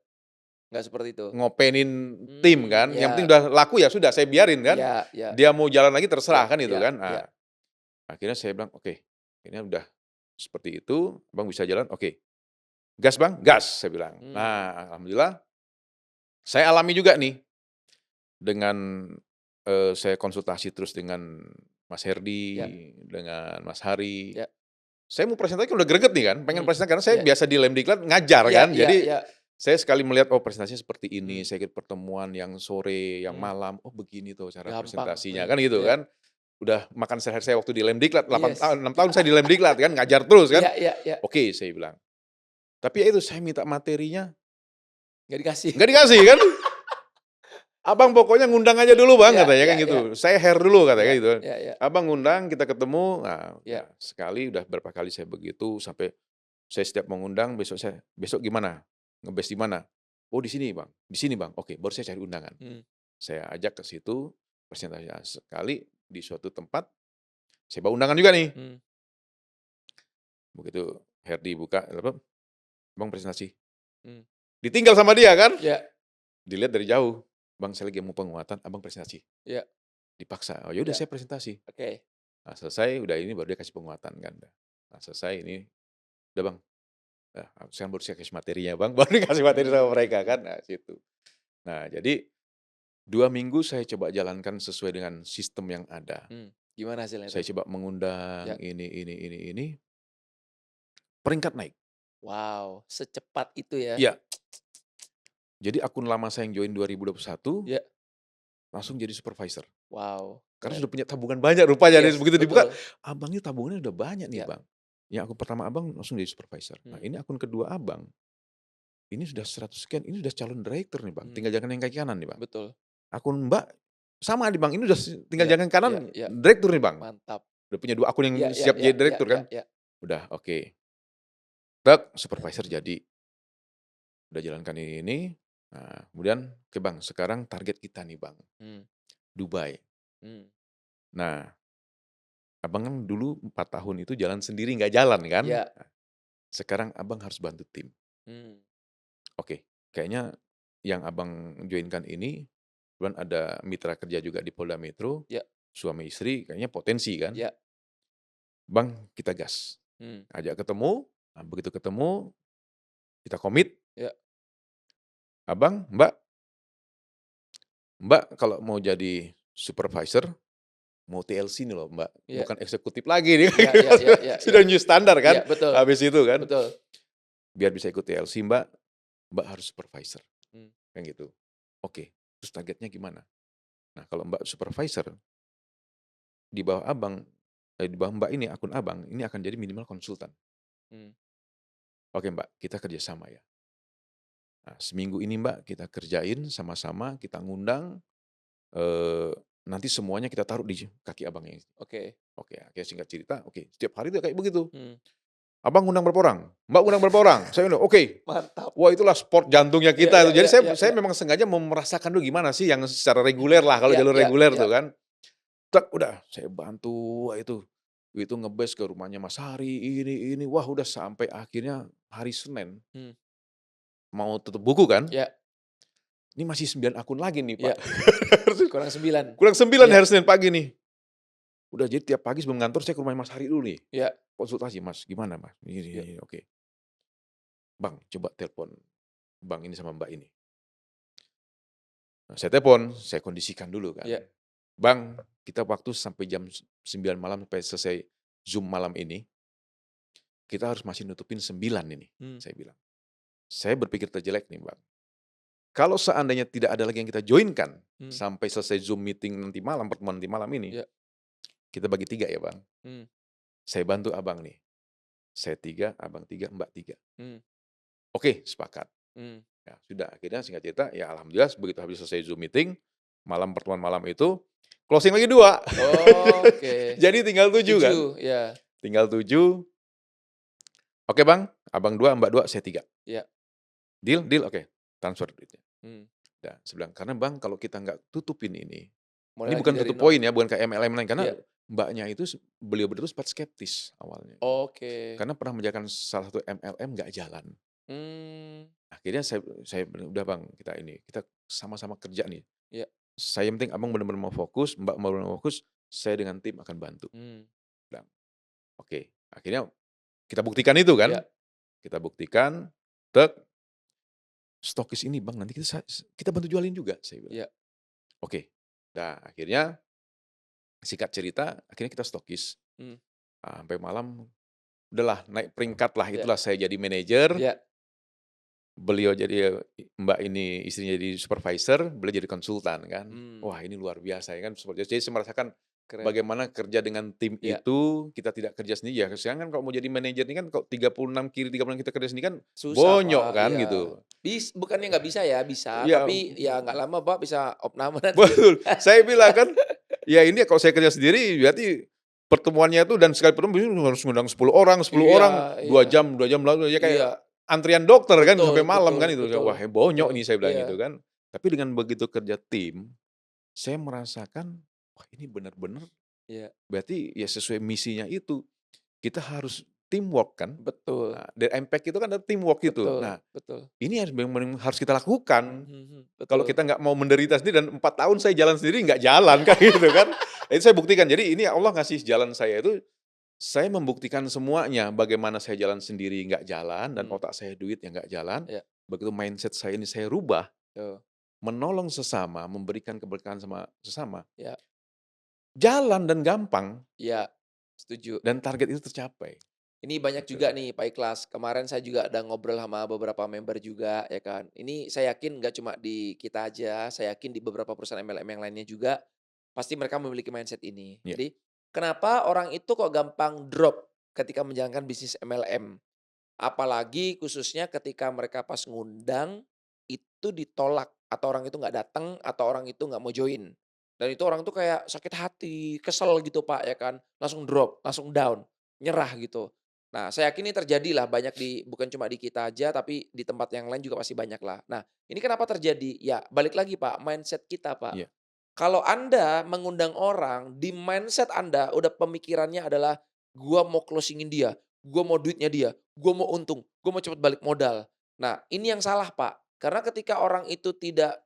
nggak seperti itu? ngopenin tim kan, Iya yang penting udah laku ya sudah saya biarin kan. iya iya Dia mau jalan lagi terserah iya kan itu iya kan. iya, Nah, akhirnya saya bilang, "Oke, ini udah seperti itu, Abang bisa jalan, oke. Gas Bang, gas," saya bilang. mmm, Nah, alhamdulillah saya alami juga nih dengan, saya konsultasi terus dengan Mas iya Herdi, dengan Mas Hari. iya, Saya mau presentasi kan udah greget nih kan, pengen mmm, presentasi karena saya iya biasa di Lemdiklat ngajar iya kan. iya Jadi iya, saya sekali melihat, oh presentasinya seperti ini, mmm, saya ikut pertemuan yang sore, yang mmm, malam, oh begini tuh cara gampang, presentasinya, kan gitu iya, kan. Udah makan sehari saya waktu di Lemdiklat 8 yes, tahun, 6 tahun saya di Lemdiklat kan, ngajar terus kan. iya iya iya, Oke, saya bilang. Tapi ya itu saya minta materinya, nggak dikasih, nggak dikasih kan. "Abang pokoknya ngundang aja dulu Bang," iya katanya iya kan iya gitu. "Saya hair dulu," iya katanya gitu kan. iya iya "Abang ngundang, kita ketemu." Nah, iya, udah sekali, udah berapa kali saya begitu, sampai saya setiap mengundang, "Besok gimana? Nge-base di mana?" "Oh di sini Bang, di sini Bang." Oke, baru saya cari undangan. mmm, Saya ajak ke situ, presentasinya sekali di suatu tempat, saya bawa undangan juga nih. mmm, Begitu Herdi buka laptop, "Bang presentasi." mmm, Ditinggal sama dia kan, iya dilihat dari jauh, "Bang saya lagi mau penguatan, Abang presentasi." iya Dipaksa, "Oh ya udah iya, saya presentasi." oke, Nah selesai, udah ini baru dia kasih penguatan kan. Nah selesai ini, "Udah Bang, nah sekarang baru saya kasih materinya Bang," baru dikasih materi sama mereka mmm, kan, nah situ. Nah jadi 2 minggu saya coba jalankan sesuai dengan sistem yang ada. gimana hasilnya Saya tuh? coba mengundang Iya, ini, peringkat naik. wow, secepat itu ya? Iya, jadi akun lama saya yang join 2021 Iya, langsung jadi supervisor. wow, Karena keren, sudah punya tabungan banyak rupanya, dan yes, begitu dibuka, betul, "Abang ini tabungannya udah banyak nih iya, Bang." Yang akun pertama Abang langsung jadi supervisor. Nah mmm, ini akun kedua Abang, ini sudah 100 sekian, ini sudah calon direktur nih Bang, mmm, tinggal jangan yang kaki kanan nih Bang. betul, Akun Mbak, sama nih Bang, ini udah tinggal iya jangan kanan, iya iya, direktur nih Bang. mantap, Udah punya 2 akun yang iya iya siap iya jadi iya direktur iya kan. iya, Udah oke, supervisor jadi. Udah jalankan ini, nah kemudian, "Oke Bang, sekarang target kita nih Bang, mmm, Dubai." mmm, Nah, Abang kan dulu 4 tahun itu jalan sendiri nggak jalan kan. iya, Nah, sekarang Abang harus bantu tim. mmm, Oke, kayaknya yang Abang join-kan ini, kebetulan ada mitra kerja juga di Polda Metro, iya suami istri kayaknya potensi kan. iya, "Bang, kita gas." mmm, Ajak ketemu, nah begitu ketemu, kita komit, iya "Abang, Mbak kalau mau jadi supervisor, mau TLC nih loh Mbak, iya bukan eksekutif lagi nih." iya iya iya iya iya Sudah new standar iya, kan, betul habis itu kan, betul, "Biar bisa ikut TLC Mbak, Mbak harus supervisor." mmm, Kan gitu. Oke, terus targetnya gimana? Nah kalau Mbak supervisor, di bawah Abang, di bawah Mbak ini, akun Abang, ini akan jadi minimal konsultan. mmm, "Oke Mbak, kita kerjasama ya. Nah seminggu ini Mbak kita kerjain sama-sama, kita ngundang, eee, nanti semuanya kita taruh di kaki Abang ini." oke, Oke, akhirnya singkat cerita, oke, setiap hari dia kayak begitu. mmm, "Abang ngundang berapa orang? Mbak ngundang berapa orang?" Saya bilang, "Oke." Mantap. Wah, itulah sport jantungnya Iya kita iya itu. Jadi iya iya saya iya. memang sengaja mau merasakan dulu gimana sih yang secara reguler lah, kalau Iya jalur iya reguler iya. tuh kan. Udah saya bantu, wah itu ngebase ke rumahnya Mas Hari, ini, wah udah sampai akhirnya hari Senin, Mmm, mau tutup buku kan, iya ini masih 9 akun lagi nih Pak. iya. Kurang 9. Kurang 9 Iya hari Senin pagi nih. Udah jadi tiap pagi sebelum ngantor saya ke rumah Mas Hari dulu nih, iya konsultasi, "Mas gimana Mas?" iya Ini, "Oke. Bang coba telepon Bang ini sama Mbak ini." Nah, saya telepon, saya kondisikan dulu kan, iya. "Bang, kita waktu sampai jam 9 malam sampai selesai Zoom malam ini, kita harus masih nutupin 9 ini," Mmm, saya bilang. "Saya berpikir terjelek nih Bang, kalau seandainya tidak ada lagi yang kita join-kan mmm, sampai selesai Zoom meeting nanti malam, pertemuan nanti malam ini, iya, kita bagi 3 ya Bang. mmm, Saya bantu Abang nih, saya 3, Abang 3, Mbak 3." mmm, "Oke, sepakat." mmm. Ya sudah, akhirnya singkat cerita, ya alhamdulillah begitu habis selesai Zoom meeting, pertemuan malam itu, closing lagi 2. Oke. Jadi tinggal 7 kan, 7, iya tinggal 7. "Oke Bang, Abang 2, Mbak 2, saya 3. iya, Deal deal? Oke, transfer duitnya." mmm. Nah, saya bilang, "Karena Bang kalau kita nggak tutupin ini Mulai lagi bukan dari tutup nol. poin ya, bukan kayak MLM lain, karena Iya, Mbaknya itu beliau berdua sempat skeptis awalnya. oke. Karena pernah menjalankan salah satu MLM nggak jalan. Mmm, Akhirnya saya bilang, "Udah Bang, kita sama-sama kerja nih. iya, Saya yang penting Abang benar-benar mau fokus, Mbak mau benar fokus, saya dengan tim akan bantu." mmm, Bilang, "Oke." Akhirnya kita buktikan itu kan, iya kita buktikan, tek, "Stokis ini Bang nanti kita bantu jualin juga," saya bilang. iya, "Oke." Nah, akhirnya singkat cerita, akhirnya kita stokis. mmm, Sampai malam, udahlah naik peringkat lah, iya itulah saya jadi manajer, iya, beliau jadi Mbak ini istrinya jadi supervisor, beliau jadi konsultan kan. mmm, Wah ini luar biasa ya kan, jadi saya merasakan keren. bagaimana kerja dengan tim Iya, itu, kita tidak kerja sendiri ya, sekarang kan kalau mau jadi manajer ini kan kalau 36 kiri, 36 kita kerja sendiri kan susah bonyok Pak, kan iya. gitu. Bukannya nggak bisa ya, bisa, Iya, tapi ya nggak lama Pak bisa opname nanti. betul. Saya bilang kan, ya ini kalau saya kerja sendiri berarti pertemuannya itu dan sekali pertemuan harus ngundang 10 Iya orang, iya 2 jam lalu ya kayak iya, antrian dokter kan betul sampai malam betul kan itu. betul Wah, bonyok betul, nih saya bilang gitu iya, kan. Tapi dengan begitu kerja tim, saya merasakan, wah ini benar-benar iya, berarti ya sesuai misinya itu. Kita harus teamwork kan. betul Nah, dan impact itu kan ada teamwork itu. betul Nah, betul, ini harus benar-benar harus kita lakukan. mhm mhm, Kalau betul. kita nggak mau menderita sendiri dan 4 tahun saya jalan sendiri nggak jalan kan gitu kan. Itu saya buktikan. Jadi ini Allah ngasih jalan saya itu, saya membuktikan semuanya. Bagaimana saya jalan sendiri nggak jalan dan Mmm, otak saya duit yang nggak jalan. iya, Begitu mindset saya ini saya rubah, betul, menolong sesama, memberikan keberkahan sama sesama, iya jalan dan gampang iya, setuju. dan target itu tercapai, Ini banyak gitu. juga nih Pak Ikhlas, kemarin saya juga ada ngobrol sama beberapa member juga ya kan. Ini saya yakin nggak cuma di kita aja, saya yakin di beberapa perusahaan MLM yang lainnya juga, pasti mereka memiliki mindset ini. Iya, Jadi, kenapa orang itu kok gampang drop ketika menjalankan bisnis MLM? Apalagi khususnya ketika mereka pas ngundang, itu ditolak, atau orang itu nggak datang, atau orang itu nggak mau join. Dan itu orang tuh kayak sakit hati, kesel gitu Pak ya kan, langsung drop, langsung down, nyerah gitu. Nah, saya yakin ini terjadi lah banyak bukan cuma di kita aja, tapi di tempat yang lain juga pasti banyak lah. Nah, ini kenapa terjadi? Ya balik lagi Pak, mindset kita Pak. iya, Kalau Anda mengundang orang, di mindset Anda udah pemikirannya adalah, "Gua mau closing-in dia, gua mau duitnya dia, gua mau untung, gua mau cepet balik modal." Nah, ini yang salah, Pak. Karena ketika orang itu tidak,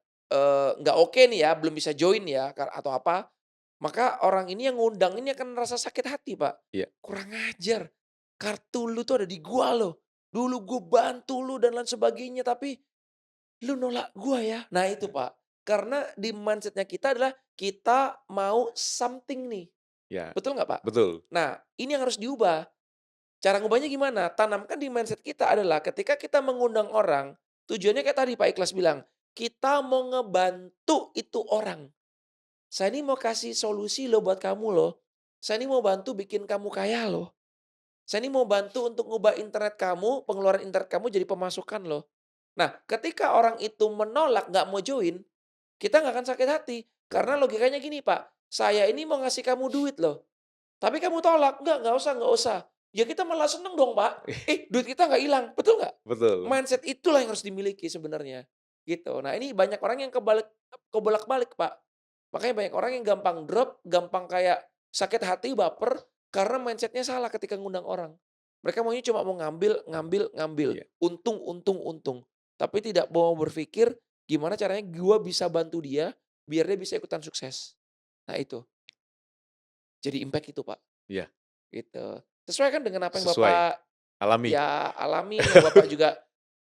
nggak oke nih ya, belum bisa join ya, atau apa, maka orang ini yang ngundang ini akan merasa sakit hati, Pak. iya, "Kurang ajar, kartu lu tuh ada di gua loh, dulu gua bantu lu dan lain sebagainya, tapi lu nolak gua ya." Nah itu, Pak. Karena di mindset-nya kita adalah kita mau something nih. iya, Betul nggak, Pak? betul. Nah, ini yang harus diubah. Cara ngubahnya gimana? Tanamkan di mindset kita adalah ketika kita mengundang orang, tujuannya kayak tadi Pak Ikhlas bilang, kita mau ngebantu itu orang. "Saya ini mau kasih solusi loh buat kamu loh. Saya ini mau bantu bikin kamu kaya loh. Saya ini mau bantu untuk ngubah internet kamu, pengeluaran internet kamu jadi pemasukan loh." Nah, ketika orang itu menolak, nggak mau join, kita nggak akan sakit hati. Karena logikanya gini, Pak, "Saya ini mau ngasih kamu duit loh, tapi kamu tolak." "Nggak usah nggak usah." ya kita malah seneng dong, Pak. Duit kita nggak hilang, betul nggak? Betul. Mindset itulah yang harus dimiliki sebenarnya, gitu. Nah, ini banyak orang yang kebolak-balik, Pak. Makanya banyak orang yang gampang drop, gampang kayak sakit hati, baper, karena mindsetnya salah ketika ngundang orang. Mereka maunya cuma mau ngambil, ngambil, ngambil, Iya, untung, untung, untung. Tapi tidak mau berpikir gimana caranya gua bisa bantu dia, biar dia bisa ikutan sukses. Nah itu, jadi impact itu, Pak, iya, gitu. Sesuai kan dengan apa yang sesuai, Bapak alami. ya alami, yang Bapak juga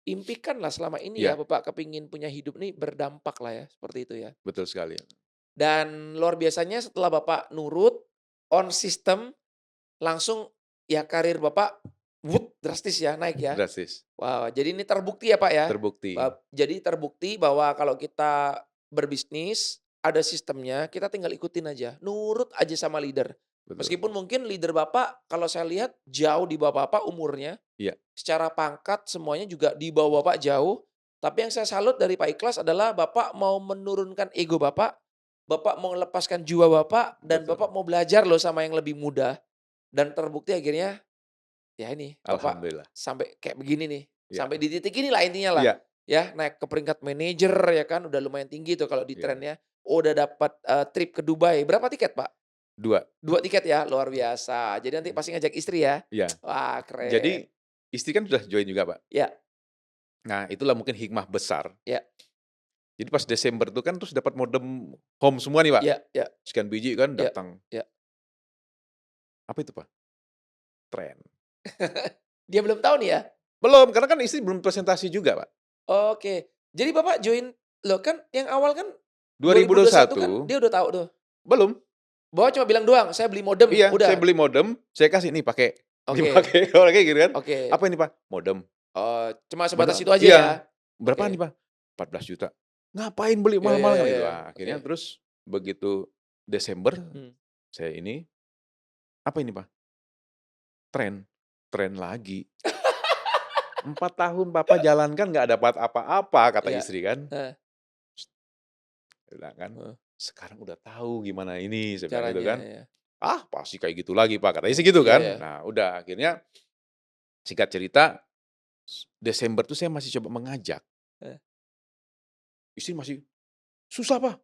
impikan lah selama ini ya, Iya, Bapak kepingin punya hidup nih berdampak lah ya, seperti itu ya. betul sekali. Dan luar biasanya setelah Bapak nurut, on system, langsung ya karir Bapak, drastis ya, naik ya. Drastis, Wow, jadi ini terbukti ya Pak ya, terbukti. jadi terbukti bahwa kalau kita berbisnis, ada sistemnya, kita tinggal ikutin aja, nurut aja sama leader. Betul. Meskipun mungkin leader Bapak kalau saya lihat jauh di bawah Bapak umurnya, Iya, secara pangkat semuanya juga di bawah Bapak jauh, tapi yang saya salut dari Pak Ikhlas adalah Bapak mau menurunkan ego Bapak, Bapak mau melepaskan jiwa Bapak, dan betul. Bapak mau belajar loh sama yang lebih muda. Dan terbukti akhirnya, ya ini, Bapak Alhamdulillah. sampai kayak begini nih, Iya, sampai di titik inilah intinya lah. iya, Ya, naik ke peringkat manajer ya kan, udah lumayan tinggi tuh kalau di iya. trennya. Udah dapat, trip ke Dubai, berapa tiket Pak? 2, 2 tiket ya? Luar biasa. Jadi nanti pasti ngajak istri ya? iya. Wah keren. Jadi istri kan sudah join juga, Pak. Ya, Nah, itulah mungkin hikmah besar. ya, Jadi pas Desember itu kan terus dapat modem home semua nih, Pak. ya, ya, Sekian biji kan ya, datang. ya. Apa itu, Pak? Tren. Dia belum tahu nih ya? Belum, karena kan istri belum presentasi juga, Pak. Oke. Jadi Bapak join loh kan yang awal kan 2021 kan 2021 dia udah tahu tuh. belum. Bapak cuma bilang doang, "Saya beli modem," Iya, saya udah? beli modem, saya kasih, "Nih pakai." Oke, Dipakai, kalau kayak gitu kan. oke. "Apa ini, Pak?" "Modem." Oh, cuma sebatas "Beneran?" itu aja ya? "Iya." "Berapaan nih, Oke. Pak?" 14 juta. "Ngapain beli Ya, ya, mahal-mahal?" ya, Gitu. ya. Akhirnya Oke. terus begitu Desember, Hmm. saya ini, "Apa ini, Pak?" "Tren." "Tren lagi." 4 tahun Papa jalankan nggak dapat apa-apa, kata Iya. istri kan. Heeh, Saya bilang kan, heeh. "Sekarang udah tahu gimana ini," saya bilang gitu Caranya, kan. ya. "Ah, pasti kayak gitu lagi, Pak," katanya sih gitu Iya, kan. ya. Nah, udah akhirnya singkat cerita, Desember tuh saya masih coba mengajak, Heeh. istri masih, "Susah, Pak,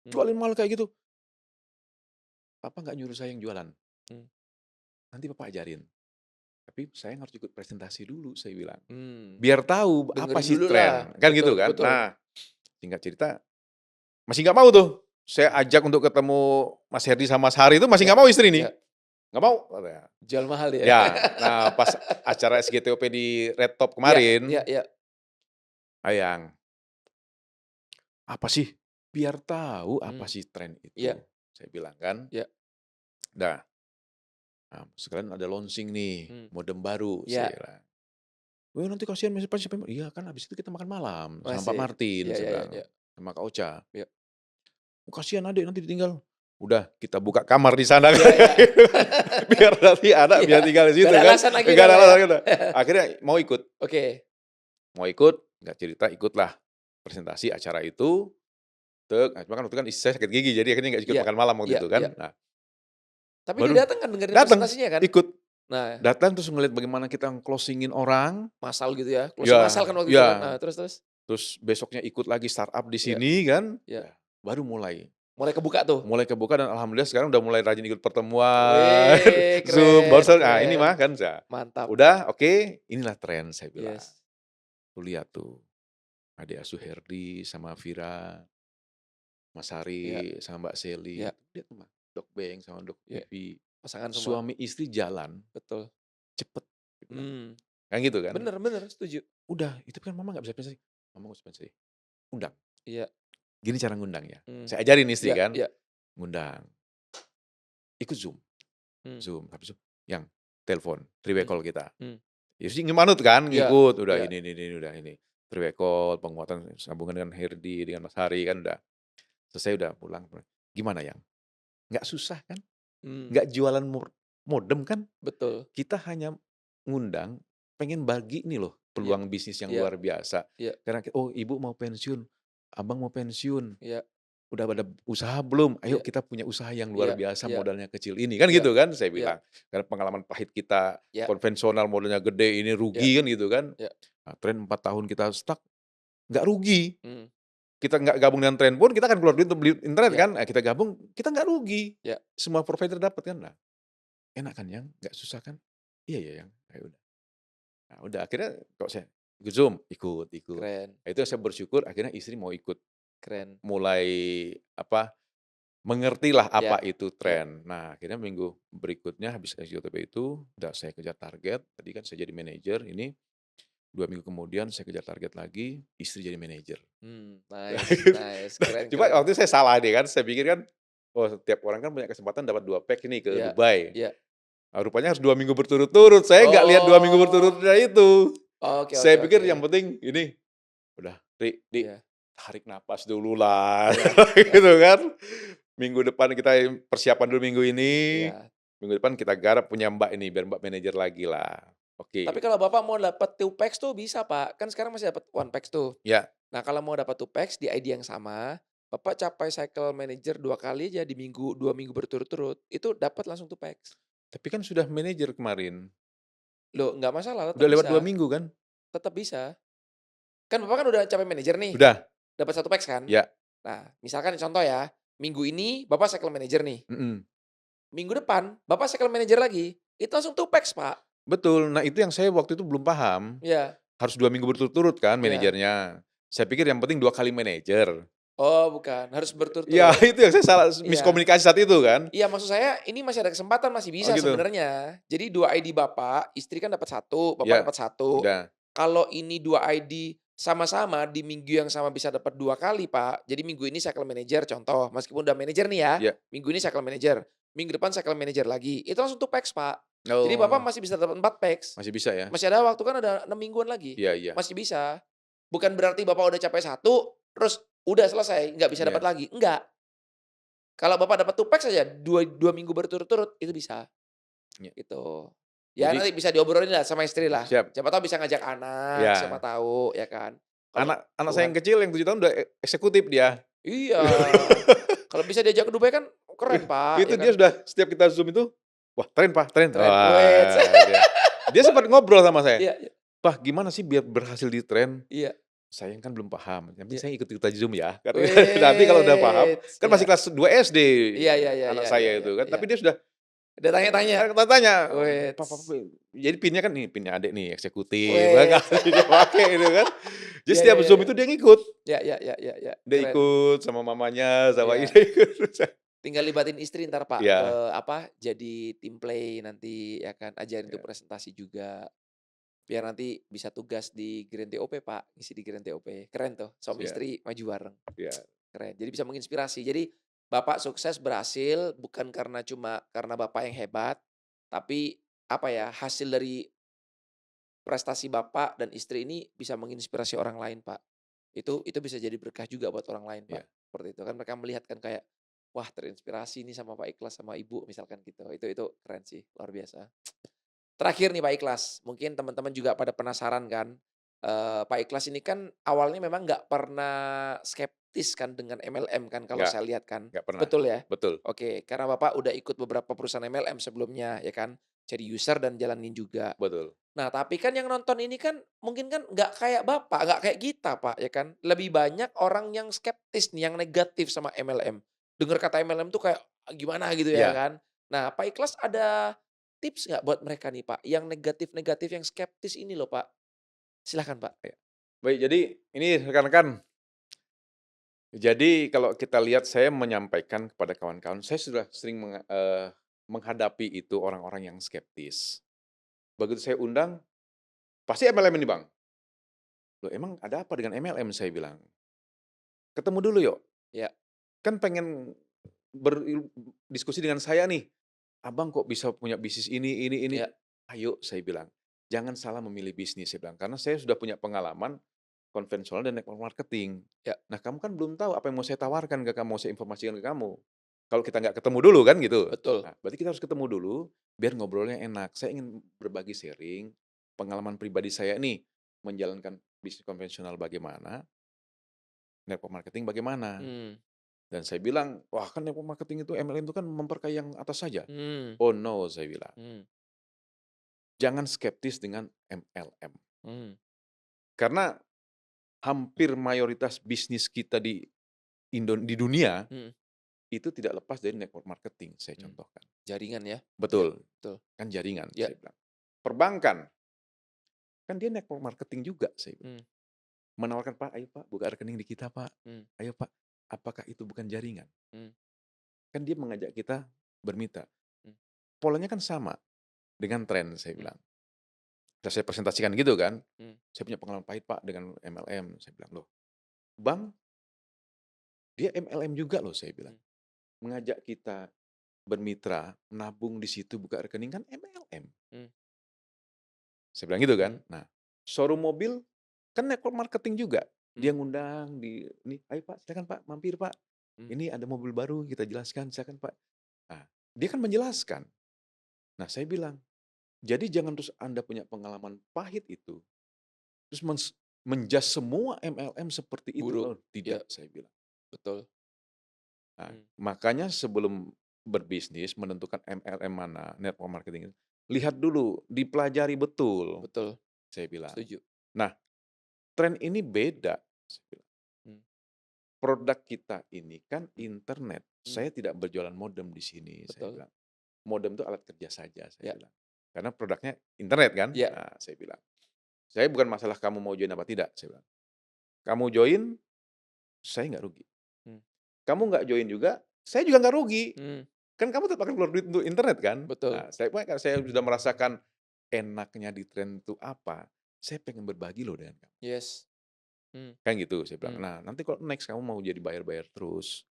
Hmm, jualin mahal kayak gitu." "Papa nggak nyuruh saya yang jualan, hmm, nanti Papa ajarin. Tapi saya harus ikut presentasi dulu," saya bilang. hmm. "Biar tahu apa Dengerin sih dulu lah. tren." Kan gitu Betul, kan. betul. Nah, singkat cerita masih nggak mau tuh, saya Hmm. ajak untuk ketemu Mas Herdi sama Mas Hari itu masih Ya, nggak mau istri nih, ya. "Nggak mau," katanya. Jual mahal ya? Ya, nah pas acara SGTOP di Red Top Iya, iya, kemarin, iya. "Ayang, apa sih? Biar tahu apa Hmm, sih tren itu," iya, saya bilang kan. iya. Nah, sekalian ada launching nih, Hmm, modem baru, saya iya. bilang. "Weh, nanti kasihan siapa siapa." "Iya kan habis itu kita makan malam sama Pak Masih. Martin," Iya, saya iya, iya, bilang, iya. "sama Kak Ocha." Iya. "Oh, kasihan Adek nanti ditinggal." Udah kita buka kamar di sana kan, Iya, iya. biar nanti anak Iya, biar tinggal di nggak situ ada kan, alasan lagi nggak udah ada Pak ya? alasan kita. Akhirnya Oke, mau ikut, nggak cerita, ikutlah presentasi acara itu, cuma kan waktu itu kan istri saya sakit gigi, jadi akhirnya nggak ikut iya, makan malam waktu iya, itu iya. kan. Nah, Tapi baru dia datang kan dengerin datang, presentasinya kan? ikut, Nah, datang terus ngelihat bagaimana kita closing-in orang, massal gitu ya, closing massal ya kan waktu itu kan? ya, Nah, terus terus? terus besoknya ikut lagi startup di Iya, sini kan, iya. ya baru mulai. Mulai kebuka tuh? Mulai kebuka dan alhamdulillah sekarang udah mulai rajin ikut pertemuan, Wih, Zoom, keren, barusan, ini keren. mah kan Mantap. udah oke, inilah tren saya bilang. Yes. Tuh lihat tuh, adik asuh Herdi sama Vira, Mas Iya, Hari sama Mbak Seli, iya, lihat tuh Mas, Dok Beng sama Dok iya. Vivi, Pasangan semua. suami istri jalan Betul. cepet, dia bilang. Hmm. Kan gitu kan. Bener, bener, setuju. Udah, itu kan mama nggak bisa presentasi, mama nggak usah presentasi, undang. Iya. Gini cara ngundangnya, Hmm. saya ajarin istri Iya, kan, iya. ngundang, ikut Zoom, Hmm, Zoom, habis itu yang telepon, three way hmm, call kita. hmm. Ya sih ngemanut kan, Iya, ngikut, udah iya. ini, udah ini. Three way call, penguatan sambungan dengan Herdi, dengan Mas Hari kan udah. Selesai udah pulang. Gimana Yang? Nggak susah kan? Hmm, Nggak jualan modem kan? betul. Kita hanya ngundang, pengen bagi nih loh Iya, peluang bisnis yang iya, luar biasa. iya, Karena, oh ibu mau pensiun, abang mau pensiun, iya. Udah ada usaha belum? Ayo iya, kita punya usaha yang luar iya, biasa iya, modalnya kecil ini, kan iya, gitu kan saya iya, bilang. Karena pengalaman pahit kita iya, konvensional modalnya gede, ini iya, rugi kan gitu kan. iya, Nah, tren 4 tahun kita stuck, nggak rugi. mhm, Kita nggak gabung dengan tren pun kita akan keluar duit untuk beli internet iya, kan, kita gabung, kita nggak rugi. iya, Semua provider dapat kan. Nah, enak kan Yang, nggak susah kan? Iya ya Yang, ya udah. Nah udah akhirnya kok saya ikut Zoom, ikut ikut. keren, Nah itu saya bersyukur akhirnya istri mau ikut, keren, mulai apa, mengertilah iya, apa itu iya, tren. Nah, akhirnya minggu berikutnya habis SJWTP itu, udah saya kejar target, tadi kan saya jadi manajer, ini 2 minggu kemudian saya kejar target lagi, istri jadi manajer. nice, nice, Nah, keren, cuma keren, waktu itu saya salah nih kan, saya pikir kan, oh setiap orang kan punya kesempatan dapat 2 pack ini ke iya, Dubai. iya, Rupanya harus 2 minggu berturut-turut, saya nggak lihat 2 minggu oh, berturutnya itu. oke, Saya oke, pikir oke, yang penting ini, udah, iya, tarik napas dulu lah, iya, iya, gitu kan. Minggu depan kita persiapan dulu minggu ini, iya. minggu depan kita garap punya Mbak ini, biar Mbak manajer lagi lah. Tapi Oke, kalau Bapak mau dapat 2 packs tuh bisa, Pak. Kan sekarang masih dapat 1 packs tuh. ya, Nah, kalau mau dapat 2 packs di ID yang sama, Bapak capai cycle manager 2 kali aja di 2 minggu berturut-turut, itu dapat langsung 2 packs. tapi kan sudah manajer kemarin, Loh, nggak masalah, udah tetap lewat 2 bisa, minggu kan? tetap bisa. Kan Bapak kan udah capai manager nih, Udah, dapat 1 packs kan? ya, Nah, misalkan contoh ya, minggu ini Bapak cycle manager nih, mhm, minggu depan Bapak cycle manager lagi, itu langsung 2 packs, Pak. betul. Nah itu yang saya waktu itu belum paham, Iya, harus 2 minggu berturut-turut kan iya. manajernya. Saya pikir yang penting 2 kali manajer. Oh, bukan, harus Ya berturut-turut. itu yang saya salah, Iya. miskomunikasi saat itu kan. Iya, maksud saya ini masih ada kesempatan, masih Oh bisa gitu, sebenarnya. Jadi 2 ID Bapak, istri kan dapat satu, Bapak ya, dapat satu. udah, Kalau ini 2 ID sama-sama di minggu yang sama bisa dapat 2 kali, Pak. Jadi minggu ini cycle manager contoh, meskipun udah manajer nih ya, ya, minggu ini cycle manager, minggu depan cycle manager lagi, itu langsung 2 packs, Pak. Jadi Bapak oh, masih bisa dapat 4 packs. masih bisa ya? Masih ada waktu kan ada 6 mingguan lagi, Iya iya, masih bisa. Bukan berarti Bapak udah capai satu, terus udah selesai, nggak bisa dapat iya, lagi, enggak. Kalau Bapak dapat 2 packs saja, dua minggu berturut-turut, itu bisa, iya. gitu. Ya Jadi nanti bisa diobrolin lah sama istri lah, siap, siapa tahu bisa ngajak anak, siapa ya. tahu, ya kan. Kalau Anak anak saya Tuhan yang kecil yang 7 tahun udah eksekutif dia. iya, kalau bisa diajak ke Dubai kan keren, Pak, Itu ya kan. dia sudah setiap kita Zoom itu, "Wah tren Pak, tren." Keren, wits. Wah, dia sempat ngobrol sama saya, Iya, iya, "Pak gimana sih biar berhasil di tren?" iya, Saya kan belum paham, yang penting iya. saya ikut-ikutan Zoom ya, katanya. Nanti kalau udah paham, Wits, kan iya. masih kelas 2 SD Iya, iya, iya, anak iya, iya, saya iya, itu kan, iya. tapi dia sudah Udah tanya-tanya? tanya, Wits, "Papa jadi PIN-nya kan nih, PIN-nya adik nih eksekutif," kan wits. dia pakai itu kan. Jadi Iya, iya, setiap iya, Zoom iya. itu dia ngikut. Iya, iya, iya, iya, iya, Dia keren. ikut sama mamanya, sama ini Iya. ikut. Tinggal libatin istri entar, Pak, Iya, jadi tim play nanti ya kan, ajarin tuh iya, presentasi juga, biar nanti bisa tugas di Grand TOP, Pak, ngisi di Grand TOP. Keren tuh, suami siap, istri maju bareng, iya, keren. Jadi bisa menginspirasi. Jadi Bapak sukses berhasil bukan karena cuma karena Bapak yang hebat, tapi apa ya, hasil dari prestasi Bapak dan istri ini bisa menginspirasi orang lain, Pak. Itu bisa jadi berkah juga buat orang lain, Pak, iya, seperti itu. Kan mereka melihat kan kayak, wah terinspirasi nih sama Pak Ikhlas sama Ibu misalkan gitu. Itu keren sih, luar biasa. Terakhir nih Pak Ikhlas, mungkin teman-teman juga pada penasaran kan, Pak Ikhlas ini kan awalnya memang nggak pernah skeptis kan dengan MLM kan kalau nggak saya lihat kan, nggak pernah. betul ya? Betul, Oke, karena Bapak udah ikut beberapa perusahaan MLM sebelumnya ya kan, jadi user dan jalanin juga. betul. Nah, tapi kan yang nonton ini kan mungkin kan nggak kayak Bapak, nggak kayak kita, Pak, ya kan. Lebih banyak orang yang skeptis nih, yang negatif sama MLM. Dengar kata MLM tuh kayak, gimana gitu ya Iya, kan. Nah, Pak Ikhlas ada tips nggak buat mereka nih, Pak, yang negatif-negatif, yang skeptis ini loh, Pak? Silahkan, Pak. iya. Baik, jadi ini rekan-rekan, jadi kalau kita lihat saya menyampaikan kepada kawan-kawan, saya sudah sering menghadapi itu orang-orang yang skeptis. Begitu saya undang, "Pasti MLM ini Bang?" "Loh emang ada apa dengan MLM?" Saya bilang. "Ketemu dulu yuk, Ya, kan pengen diskusi dengan saya nih, Abang kok bisa punya bisnis ini. ya, Ayo," saya bilang, "jangan salah memilih bisnis," saya bilang, "karena saya sudah punya pengalaman konvensional dan network marketing. ya, Nah, kamu kan belum tahu apa yang mau saya tawarkan ke kamu, mau saya informasikan ke kamu. Kalau kita nggak ketemu dulu kan gitu. betul. Nah, berarti kita harus ketemu dulu biar ngobrolnya enak. Saya ingin berbagi sharing pengalaman pribadi saya nih menjalankan bisnis konvensional bagaimana, network marketing bagaimana. Hmm. Dan saya bilang, "Wah, kan network marketing itu MLM itu kan memperkaya yang atas saja." Mmm, "Oh no," saya bilang, mmm, "jangan skeptis dengan MLM." mmm, Karena hampir mayoritas bisnis kita di dunia, mhm, itu tidak lepas dari network marketing, saya mmm. contohkan. Jaringan ya? Iya, Betul, betul. kan jaringan, Iya, saya bilang. Perbankan, kan dia network marketing juga, saya bilang. mmm, Menawarkan, "Pak, ayo Pak, buka rekening di kita Pak. mmm, Ayo Pak." Apakah itu bukan jaringan? mmm, Kan dia mengajak kita bermitra. mmm, Polanya kan sama dengan tren, saya mmm, bilang. Terus saya presentasikan gitu kan, mmm, "Saya punya pengalaman pahit Pak dengan MLM." Saya bilang, "Loh, bank dia MLM juga loh," saya bilang. mmm, "Mengajak kita bermitra, nabung di situ, buka rekening kan MLM." mmm, Saya bilang gitu kan. mmm, Nah, showroom mobil kan network marketing juga. mmm, Dia ngundang ini, "Ayo Pak, silakan Pak, mampir Pak. mmm, Ini ada mobil baru, kita jelaskan, silakan Pak." Nah, dia kan menjelaskan. Nah, saya bilang, "Jadi jangan terus Anda punya pengalaman pahit itu, terus semua MLM seperti itu." buruk. Oh, Iya, tidak, saya bilang. betul. Nah, Mmm, makanya sebelum berbisnis menentukan MLM mana, network marketing itu, lihat dulu, dipelajari betul, betul, saya bilang. setuju. Nah, tren ini beda, saya bilang. Mmm, Produk kita ini kan mmm, internet. mmm, Saya tidak berjualan modem di sini, saya betul. bilang. Modem itu alat kerja saja, saya Iya, bilang. Karena produknya internet kan? iya, Nah, saya bilang. Saya bukan masalah kamu mau join apa tidak, saya bilang. Kamu join, saya nggak rugi. mmm, Kamu nggak join juga, saya juga nggak rugi. mmm, Kan kamu tetap akan keluar duit untuk internet kan? betul. Nah, saya sudah merasakan enaknya di tren itu apa, saya pengen berbagi loh dengan kamu. Yes. Mmm, Kan gitu saya bilang. mmm, Nah, nanti kalau next kamu mau jadi bayar-bayar terus.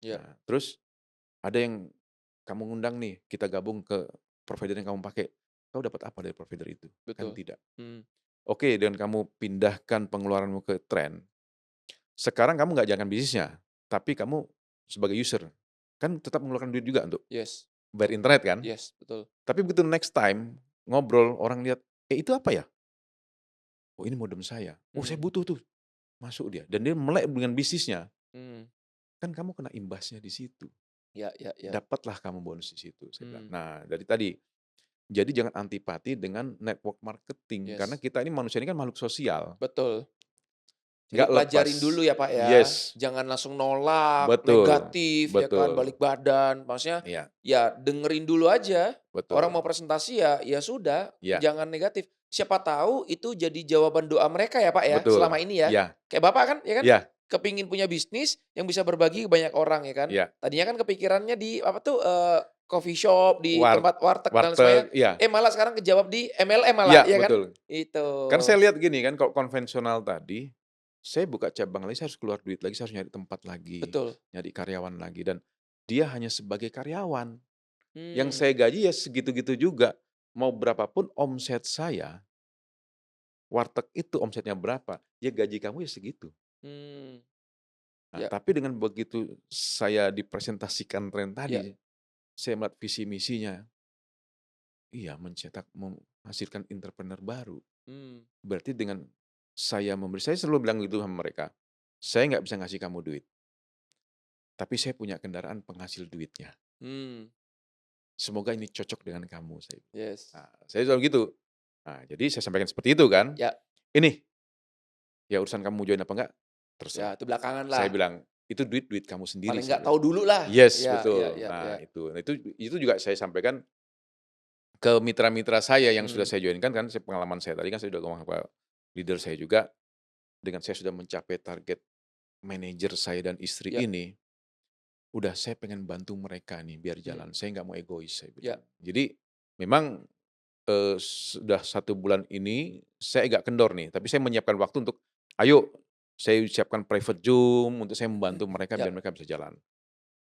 iya, Nah, terus ada yang kamu ngundang nih, kita gabung ke provider yang kamu pakai. Kau dapat apa dari provider itu? Kan betul. tidak. Mmm, Oke, dan kamu pindahkan pengeluaranmu ke tren. Sekarang kamu nggak jalankan bisnisnya, tapi kamu sebagai user, kan tetap mengeluarkan duit juga untuk yes, bayar internet kan? yes, betul. Tapi begitu next time ngobrol, orang lihat, "Eh, itu apa ya?" "Oh, ini modem saya." "Oh, saya Mmm, butuh tuh." Masuk dia dan dia melek dengan bisnisnya. mmm, Kan kamu kena imbasnya di situ. iya, iya, iya. Dapatlah kamu bonus di situ, saya bilang. Mmm, Nah, dari tadi, jadi jangan antipati dengan network marketing, karena yes, kita ini manusia ini kan makhluk sosial, betul. Jadi nggak lepas. pelajarin dulu ya, Pak, ya. Yes, Jangan langsung nolak, betul, negatif ya kan, betul. balik badan. Maksudnya Iya, ya dengerin dulu aja. Orang betul. mau presentasi ya, ya sudah, Iya, jangan negatif. Siapa tahu itu jadi jawaban doa mereka ya, Pak, ya, selama betul. ini ya. Iya, Kayak Bapak kan, ya kan, iya, kepingin punya bisnis yang bisa berbagi ke banyak orang ya kan. iya. Tadinya kan kepikirannya di apa tuh, coffee shop, di War tempat warteg dan lain sebagainya. warteg, iya, Malah sekarang kejawab di MLM malah, iya, ya kan? betul. Itu. Kan saya lihat gini kan, kalau konvensional tadi, saya buka cabang lagi, saya harus keluar duit lagi, saya harus nyari tempat lagi, Betul. nyari karyawan lagi, dan dia hanya sebagai karyawan. Yang Mmm, saya gaji ya segitu-gitu juga. Mau berapapun omset saya, warteg itu omsetnya berapa, ya gaji kamu ya segitu. mmm, Nah, ya, tapi dengan begitu saya dipresentasikan tren ya, tadi, saya melihat visi misinya, iya menghasilkan entrepreneur baru. mmm, Berarti dengan saya selalu bilang gitu sama mereka, "Saya nggak bisa ngasih kamu duit, tapi saya punya kendaraan penghasil duitnya. mmm, Semoga ini cocok dengan kamu," saya bilang. yes, Nah, saya selalu gitu. Nah, jadi saya sampaikan seperti itu kan, ya, "Ini, ya urusan kamu join apa enggak, ya terserah." itu belakangan lah, Saya bilang, "Itu duit kamu sendiri," paling saya nggak tahu bilang. dulu lah, Yes, ya, ya, betul. ya, ya, Nah, itu juga saya sampaikan ke mitra-mitra saya yang sudah mmm, saya join-kan kan pengalaman saya tadi kan saya sudah ngomong ke leader saya juga, dengan saya sudah mencapai target manajer saya dan istri ya, ini, udah saya pengen bantu mereka nih biar mmm, jalan, saya nggak mau egois, saya bilang. ya, Jadi memang, sudah 1 bulan ini saya agak kendor nih, tapi saya menyiapkan waktu untuk, ayo saya siapkan private Zoom untuk saya membantu mereka ya, biar mereka bisa jalan.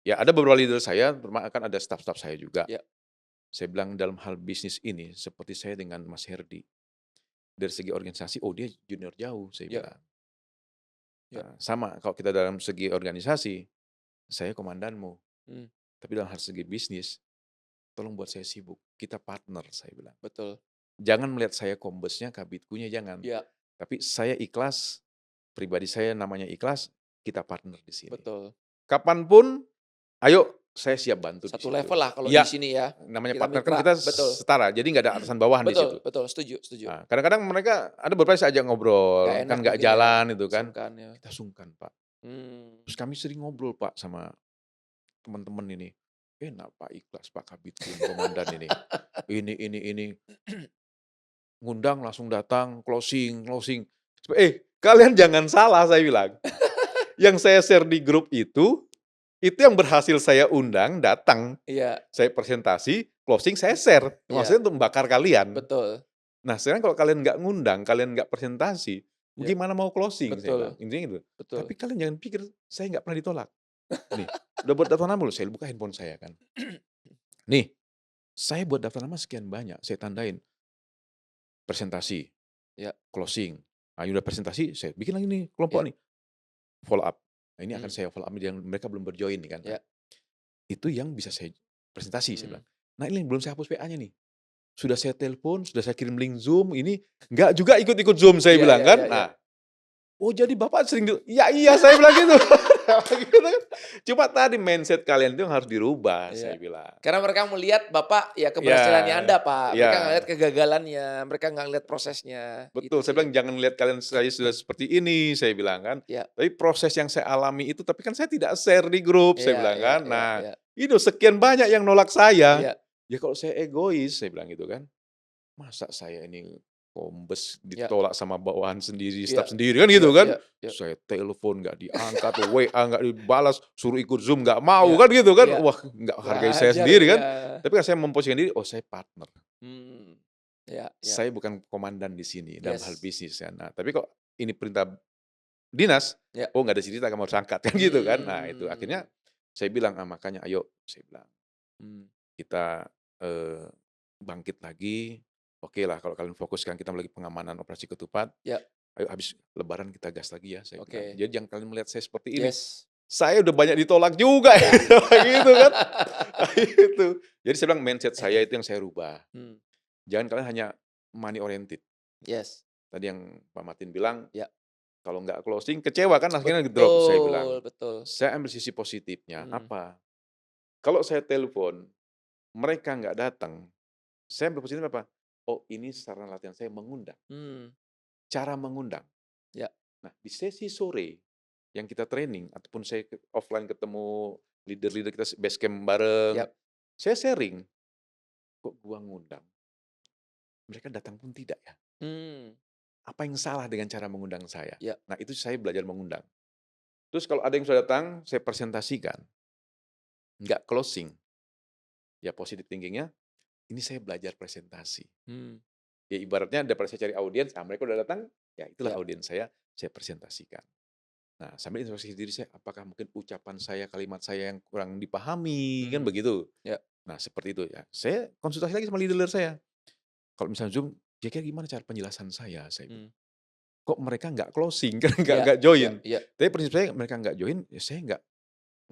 Ya ada beberapa leader saya, terutama akan ada staf-staf saya juga. ya, Saya bilang dalam hal bisnis ini seperti saya dengan Mas Herdi, dari segi organisasi, oh dia junior jauh, saya ya, bilang. ya, Nah, sama kalau kita dalam segi organisasi, saya komandanmu, mmm, tapi dalam hal segi bisnis, tolong buat saya sibuk, kita partner, saya bilang. betul, Jangan melihat saya kombesnya, kabitkunya, jangan. ya, Tapi saya ikhlas, pribadi saya namanya ikhlas, kita partner di sini. betul, kapanpun, ayo saya siap bantu di Satu situ. level lah kalau di Iya, sini ya. namanya Kita partner kan mitra, kita betul. setara, jadi nggak ada atasan bawahan di situ. Betul betul, setuju setuju. Nah, kadang-kadang mereka ada beberapa yang saya ajak Nggak ngobrol, enak kan nggak mungkin ya, jalan itu kan, sungkan ya. kita sungkan, Pak. Mmm. Terus kami sering ngobrol, Pak, sama teman-teman ini. Enak Pak, ikhlas Pak Kabitkim, komandan ini. Ini, ngundang langsung datang, closing closing. Kalian jangan salah saya bilang, yang saya share di grup itu yang berhasil saya undang datang, Iya saya presentasi, closing saya share, iya, maksudnya untuk membakar kalian. betul. Nah sekarang kalau kalian nggak ngundang, kalian nggak presentasi, Iya, gimana mau closing saya betul bilang, intinya gitu. betul. Tapi kalian jangan pikir saya nggak pernah ditolak. Nih, udah buat daftar nama belum? Saya buka handphone saya kan. Nih, saya buat daftar nama sekian banyak, saya tandain. Presentasi, Ya, closing. Nah, udah presentasi, saya bikin lagi nih kelompok ya, nih, follow up. Nah, ini akan mmm, saya follow up yang mereka belum berjoin nih kan. Nah, ya, itu yang bisa saya presentasi saya mmm. bilang. Nah, ini yang belum saya hapus PA-nya nih. Sudah saya telepon, sudah saya kirim link Zoom, ini nggak juga ikut-ikut Zoom saya Iya bilang iya kan. iya iya. Nah, oh jadi Bapak sering iya iya saya bilang gitu. Gitu kan. Cuma tadi mindset kalian itu yang harus dirubah saya Iya. bilang. Karena mereka melihat Bapak ya Iya, keberhasilannya Anda, Pak. Mereka nggak iya. lihat kegagalannya, mereka nggak lihat prosesnya, Betul, gitu saya sih. bilang jangan lihat kalian saya sudah seperti ini, saya bilang kan. Iya Tapi proses yang saya alami itu, tapi kan saya tidak share di grup, saya iya bilang iya kan. iya Nah, iya itu sekian banyak yang nolak saya. iya Ya kalau saya egois, saya bilang gitu kan. Masa saya ini kombes iya ditolak sama bawahan sendiri, iya staf sendiri kan iya gitu kan. iya iya Saya telepon nggak diangkat, WA nggak dibalas, suruh ikut Zoom nggak mau iya kan gitu kan. iya. Wah, nggak Kurang hargai saya ajar sendiri ini kan. ya. Tapi kan saya memposisikan diri, oh saya partner. Mmm. Iya iya. Saya bukan komandan di sini dalam hal Yes. bisnis ya. Nah, tapi kok ini perintah dinas, Ya. oh nggak ada cerita kamu harus angkat kan gitu kan. Nah itu Mmm. akhirnya saya bilang, "Ah, makanya ayo," saya bilang, Mmm. "kita, bangkit lagi. Oke lah kalau kalian fokus sekarang kita lagi pengamanan operasi ketupat, Ya, ayo habis lebaran kita gas lagi ya," saya bilang. oke. "Jadi jangan kalian melihat saya seperti ini. Yes. Saya udah banyak ditolak juga," ya gitu kan. Gitu. Jadi saya bilang mindset saya itu yang saya rubah. Mmm. Jangan kalian hanya money oriented. Yes. Tadi yang Pak Martin bilang, Ya. kalau nggak closing kecewa kan akhirnya drop, saya bilang. Betul betul. Saya ambil sisi positifnya, Mhm. apa? Kalau saya telepon, mereka nggak datang, saya ambil positifnya apa? Oh ini sarana latihan saya mengundang, Mmm. cara mengundang. Ya Nah di sesi sore yang kita training, ataupun saya offline ketemu leader-leader kita base camp bareng, ya. saya sharing, kok gua ngundang, mereka datang pun tidak ya? Mmm. Apa yang salah dengan cara mengundang saya? Ya. Nah itu saya belajar mengundang. Terus kalau ada yang sudah datang, saya presentasikan, nggak closing, ya positive thinking-nya, ini saya belajar presentasi. Mmm. Ya ibaratnya daripada saya cari audiens, mereka udah datang, ya itulah Ya. audiens saya presentasikan. Nah, sambil introspeksi diri saya, apakah mungkin ucapan saya, kalimat saya yang kurang dipahami, kan Mmm. begitu. Ya. Nah, seperti itu ya. Saya konsultasi lagi sama leader saya. Kalau misalnya Zoom, kira-kira gimana cara penjelasan saya bilang. Mmm. Kok mereka nggak closing, kan Iya nggak iya join. iya. Tapi prinsip saya mereka nggak join, ya saya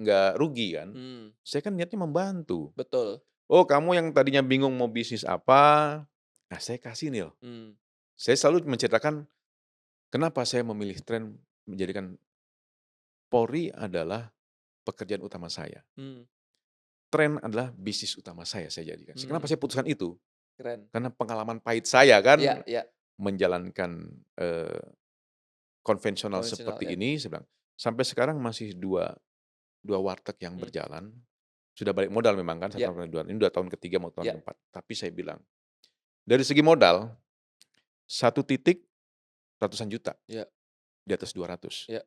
nggak rugi kan. Mmm. Saya kan niatnya membantu. Betul. Oh, kamu yang tadinya bingung mau bisnis apa, nah saya kasih nih loh. Mmm. Saya selalu menceritakan kenapa saya memilih tren menjadikan Polri adalah pekerjaan utama saya. Mmm. Tren adalah bisnis utama saya jadikan. Kenapa Mmm. saya putuskan itu? Keren. Karena pengalaman pahit saya Iya kan iya. menjalankan, konvensional Konvensional seperti ya. ini, saya bilang, sampai sekarang masih dua warteg yang Mmm. berjalan. Sudah balik modal memang kan, Iya 1 tahun 2 ini udah tahun ketiga mau tahun iya keempat. Tapi saya bilang, dari segi modal, satu titik ratusan juta, iya di atas 200. iya.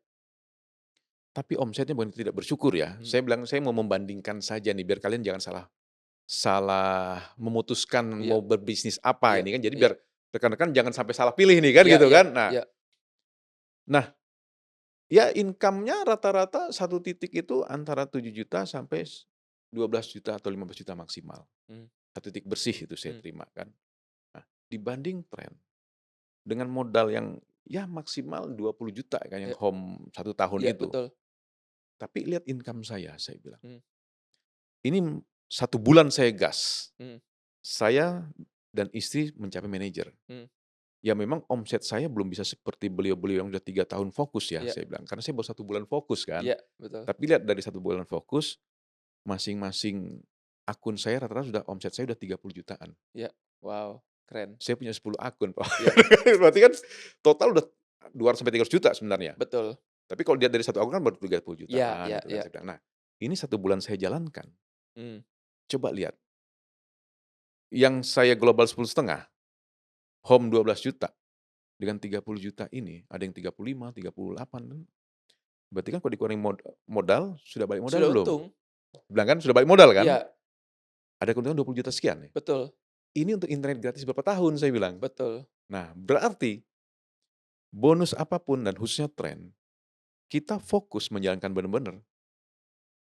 Tapi omsetnya bukan tidak bersyukur ya. Mmm. Saya bilang, saya mau membandingkan saja nih, biar kalian jangan salah salah memutuskan Iya mau berbisnis apa iya ini kan. Jadi iya biar rekan-rekan jangan sampai salah pilih nih kan iya gitu iya kan. Nah iya. nah ya income-nya rata-rata satu titik itu antara 7 juta sampai 12 juta atau 15 juta maksimal. Mmm. Satu titik bersih itu saya Mmm. terima kan. Nah, dibanding tren dengan modal yang ya maksimal 20 juta kan yang Iya home 1 tahun iya itu. betul. Tapi lihat income saya bilang. Mmm. Ini 1 bulan saya gas. Mmm. Saya dan istri mencapai manajer. Mmm. ya memang omset saya belum bisa seperti beliau-beliau yang udah 3 tahun fokus ya, Iya, saya bilang. Karena saya baru 1 bulan fokus kan. iya, betul. Tapi lihat dari 1 bulan fokus, masing-masing akun saya rata-rata sudah omset saya udah 30 jutaan. Iya. Wow, keren. Saya punya 10 akun, Pak. Iya, Berarti kan total udah 200 sampai 300 juta sebenarnya. betul. Tapi kalau dilihat dari 1 akun kan baru 30 Iya, jutaan iya, gitu kan iya. saya bilang. Nah, ini 1 bulan saya jalankan, Mmm, coba lihat, yang saya global 10,5, home 12 juta, dengan 30 juta ini, ada yang 35, 38 kan, berarti kan kalau dikurangi modal, sudah balik modal sudah belum? untung. Bilang kan sudah balik modal kan? Iya, Ada keuntungan 20 juta sekian nih. betul, Ini untuk internet gratis berapa tahun saya bilang. betul. Nah, berarti bonus apapun dan khususnya tren, kita fokus menjalankan benar-benar,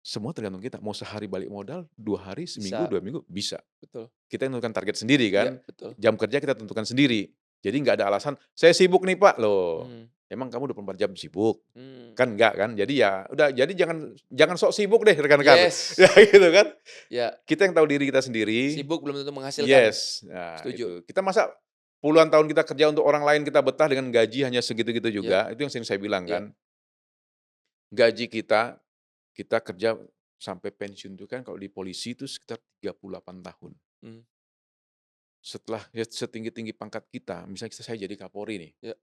semua tergantung kita. Mau sehari balik modal, 2 hari, seminggu, Bisa, 2 minggu, bisa. betul. Kita yang tentukan target sendiri Iya, kan, betul. jam kerja kita tentukan sendiri. Jadi nggak ada alasan, "Saya sibuk nih Pak." Loh, Mmm, emang kamu 24 jam sibuk? mmm. Kan enggak kan. Jadi ya udah, jadi jangan jangan sok sibuk deh rekan-rekan. Yes, Ya gitu kan. ya, Kita yang tahu diri kita sendiri. sibuk belum tentu menghasilkan. Yes, nah Setuju. itu. Kita masa puluhan tahun kita kerja untuk orang lain, kita betah dengan gaji hanya segitu-gitu Iya, juga, itu yang sering saya bilang iya, kan. Gaji kita, kita kerja sampai pensiun itu kan kalau di polisi itu sekitar 38 tahun. mmm, Setelah ya setinggi-tinggi pangkat kita, misalnya saya jadi Kapolri nih, iya,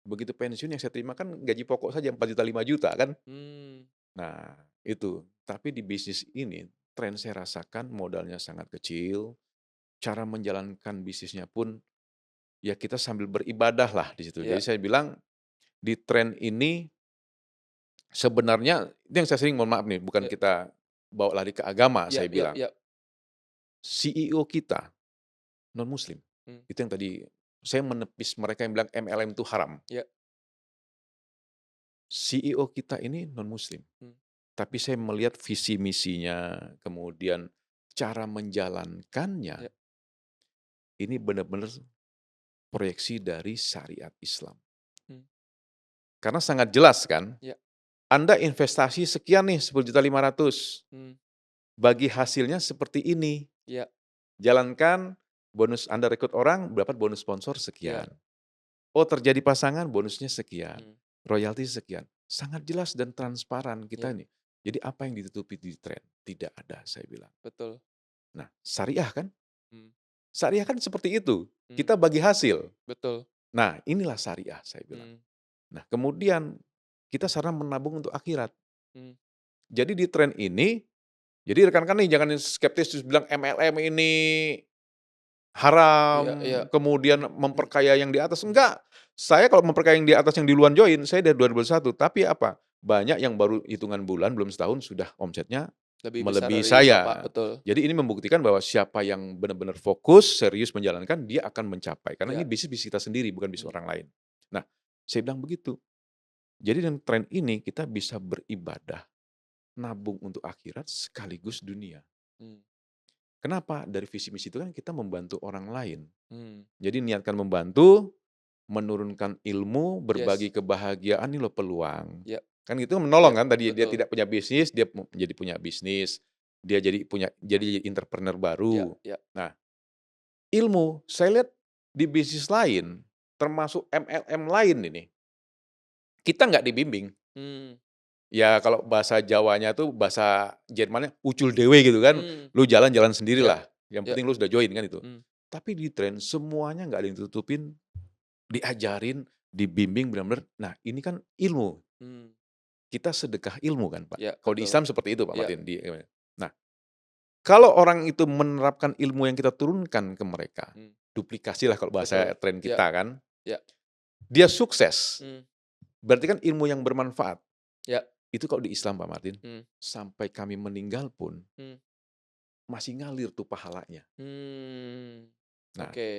begitu pensiun yang saya terima kan gaji pokok saja 4 juta 5 juta kan. mmm, Nah itu, tapi di bisnis ini, tren saya rasakan modalnya sangat kecil, cara menjalankan bisnisnya pun, ya kita sambil beribadah lah di situ. Jadi iya, saya bilang, di tren ini sebenarnya, itu yang saya sering mohon maaf nih, bukan iya, kita bawa lari ke agama, iya, saya iya, bilang. iya, CEO kita non-muslim. mmm, Itu yang tadi, saya menepis mereka yang bilang MLM itu haram. iya, CEO kita ini non-muslim. mmm, Tapi saya melihat visi misinya, kemudian cara menjalankannya, iya, ini benar-benar proyeksi dari syariat Islam. mmm, Karena sangat jelas kan, iya, Anda investasi sekian nih, 10.500.000, mmm, bagi hasilnya seperti ini. iya, Jalankan, bonus Anda rekrut orang, dapat bonus sponsor iya, sekian. Oh terjadi pasangan, bonusnya sekian. mmm, Royalti sekian. Sangat jelas dan transparan kita iya, ini. Jadi apa yang ditutupi di tren? Tidak ada, saya bilang. betul, Nah, syariah kan? mmm, Syariah kan seperti itu. mmm, Kita bagi hasil. betul, Nah, inilah syariah, saya bilang. mmm, Nah, kemudian kita saran menabung untuk akhirat. mmm, Jadi di tren ini, jadi rekan-rekan nih jangan skeptis terus bilang MLM ini iya, iya, haram, kemudian mmm, memperkaya yang di atas. mmm, Enggak, saya kalau memperkaya yang di atas yang di duluan join, saya dari 2021, tapi apa, banyak yang baru hitungan bulan, belum setahun sudah omsetnya lebih besar melebihi dari Bapak, saya. betul, Jadi ini membuktikan bahwa siapa yang benar-benar fokus, serius menjalankan, dia akan mencapai. Karena ini iya, bisnis kita sendiri, bukan bisnis mmm, orang lain. Nah, saya bilang begitu. Jadi dengan tren ini kita bisa beribadah, nabung untuk akhirat sekaligus dunia. mmm, Kenapa? Dari visi misi itu kan kita membantu orang lain. mmm, Jadi niatkan membantu, menurunkan ilmu, berbagi yes, kebahagiaan, ini loh peluang. iya, Kan itu iya, menolong kan tadi, dia betul, tidak punya bisnis, dia jadi punya bisnis, dia jadi entrepreneur iya, baru. iya, Nah, ilmu saya lihat di bisnis lain, termasuk MLM lain ini, kita nggak dibimbing. mmm, Ya kalau bahasa Jawanya tuh, bahasa Jermannya ucul dewe gitu kan, mmm, lu jalan-jalan iya, sendirilah, yang iya, penting lu sudah join kan itu. mmm, Tapi di tren semuanya nggak ada yang ditutupin, diajarin, dibimbing benar-benar. Nah, ini kan ilmu, mmm, kita sedekah ilmu kan, Pak. iya, Kalau di betul, Islam seperti itu, Pak iya, Martin. Nah, kalau orang itu menerapkan ilmu yang kita turunkan ke mereka, mmm, duplikasi lah kalau bahasa betul, tren iya, kita kan, iya, dia sukses, mmm, berarti kan ilmu yang bermanfaat. iya, Itu kalau di Islam, Pak Martin, mmm, sampai kami meninggal pun mmm, masih ngalir tuh pahalanya. mmm, Nah, oke,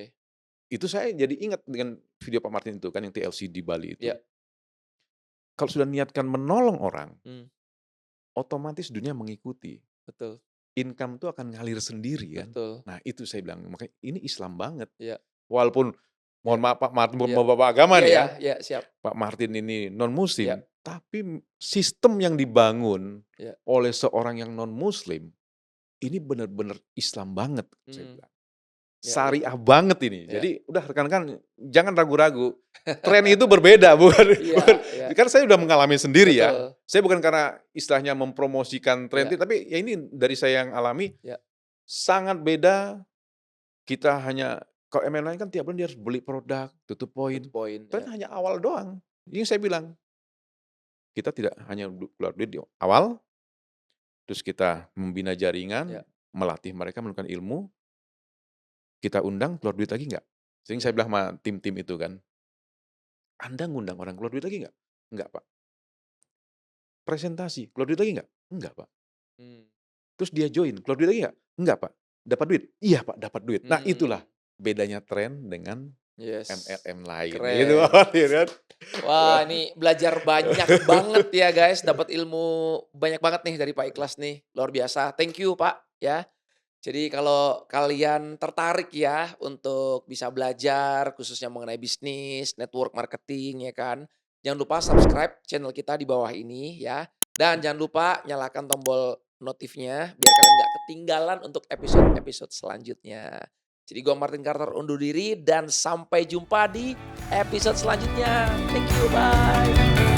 itu saya jadi ingat dengan video Pak Martin itu kan yang TLC di Bali itu. iya, Kalau sudah niatkan menolong orang, mmm, otomatis dunia mengikuti. betul, Income tuh akan ngalir sendiri kan. betul, Nah itu saya bilang, makanya ini Islam banget. iya, Walaupun, mohon iya, maaf Pak Martin, iya, bapak agama iya, nih iya, ya, iya, siap, Pak Martin ini iya, non-muslim, tapi sistem yang dibangun iya, oleh seorang yang non-muslim, ini benar-benar Islam banget, saya mmm, bilang. Ya, ya. syariah banget ini. Ya. Jadi udah rekan-rekan jangan ragu-ragu. Tren itu berbeda, bukan Iya, bukan iya. kan saya udah mengalami sendiri ya. Betul. Saya bukan karena istilahnya mempromosikan tren Ya, itu, tapi ya ini dari saya yang alami, ya. sangat beda. Kita hanya kalau MLM lain kan tiap bulan dia harus beli produk, tutup poin. Tutup poin, Tren ya. hanya awal doang. Ini saya bilang, kita tidak hanya keluar duit di awal, terus kita membina jaringan, Ya. melatih mereka menentukan ilmu, kita undang keluar duit lagi nggak? Sering saya Mhm. bilang sama tim-tim itu kan, "Anda ngundang orang keluar duit lagi nggak?" "Enggak, Pak." "Presentasi, keluar duit lagi nggak?" "Enggak, Pak." Mmm. "Terus dia join, keluar duit lagi nggak?" "Enggak, Pak." "Dapat duit?" "Iya, Pak, dapat duit." Nah itulah Mmm. bedanya tren dengan Yes. MLM lain, gitu Keren. ya kan. Wah, ini belajar banyak banget ya guys, dapat ilmu banyak banget nih dari Pak Ikhlas nih, luar biasa. Thank you Pak, ya. Jadi kalau kalian tertarik ya untuk bisa belajar khususnya mengenai bisnis, network marketing ya kan, jangan lupa subscribe channel kita di bawah ini ya. Dan jangan lupa nyalakan tombol notifnya biar kalian nggak ketinggalan untuk episode-episode selanjutnya. Jadi gua Martin Carter undur diri dan sampai jumpa di episode selanjutnya. Thank you, bye.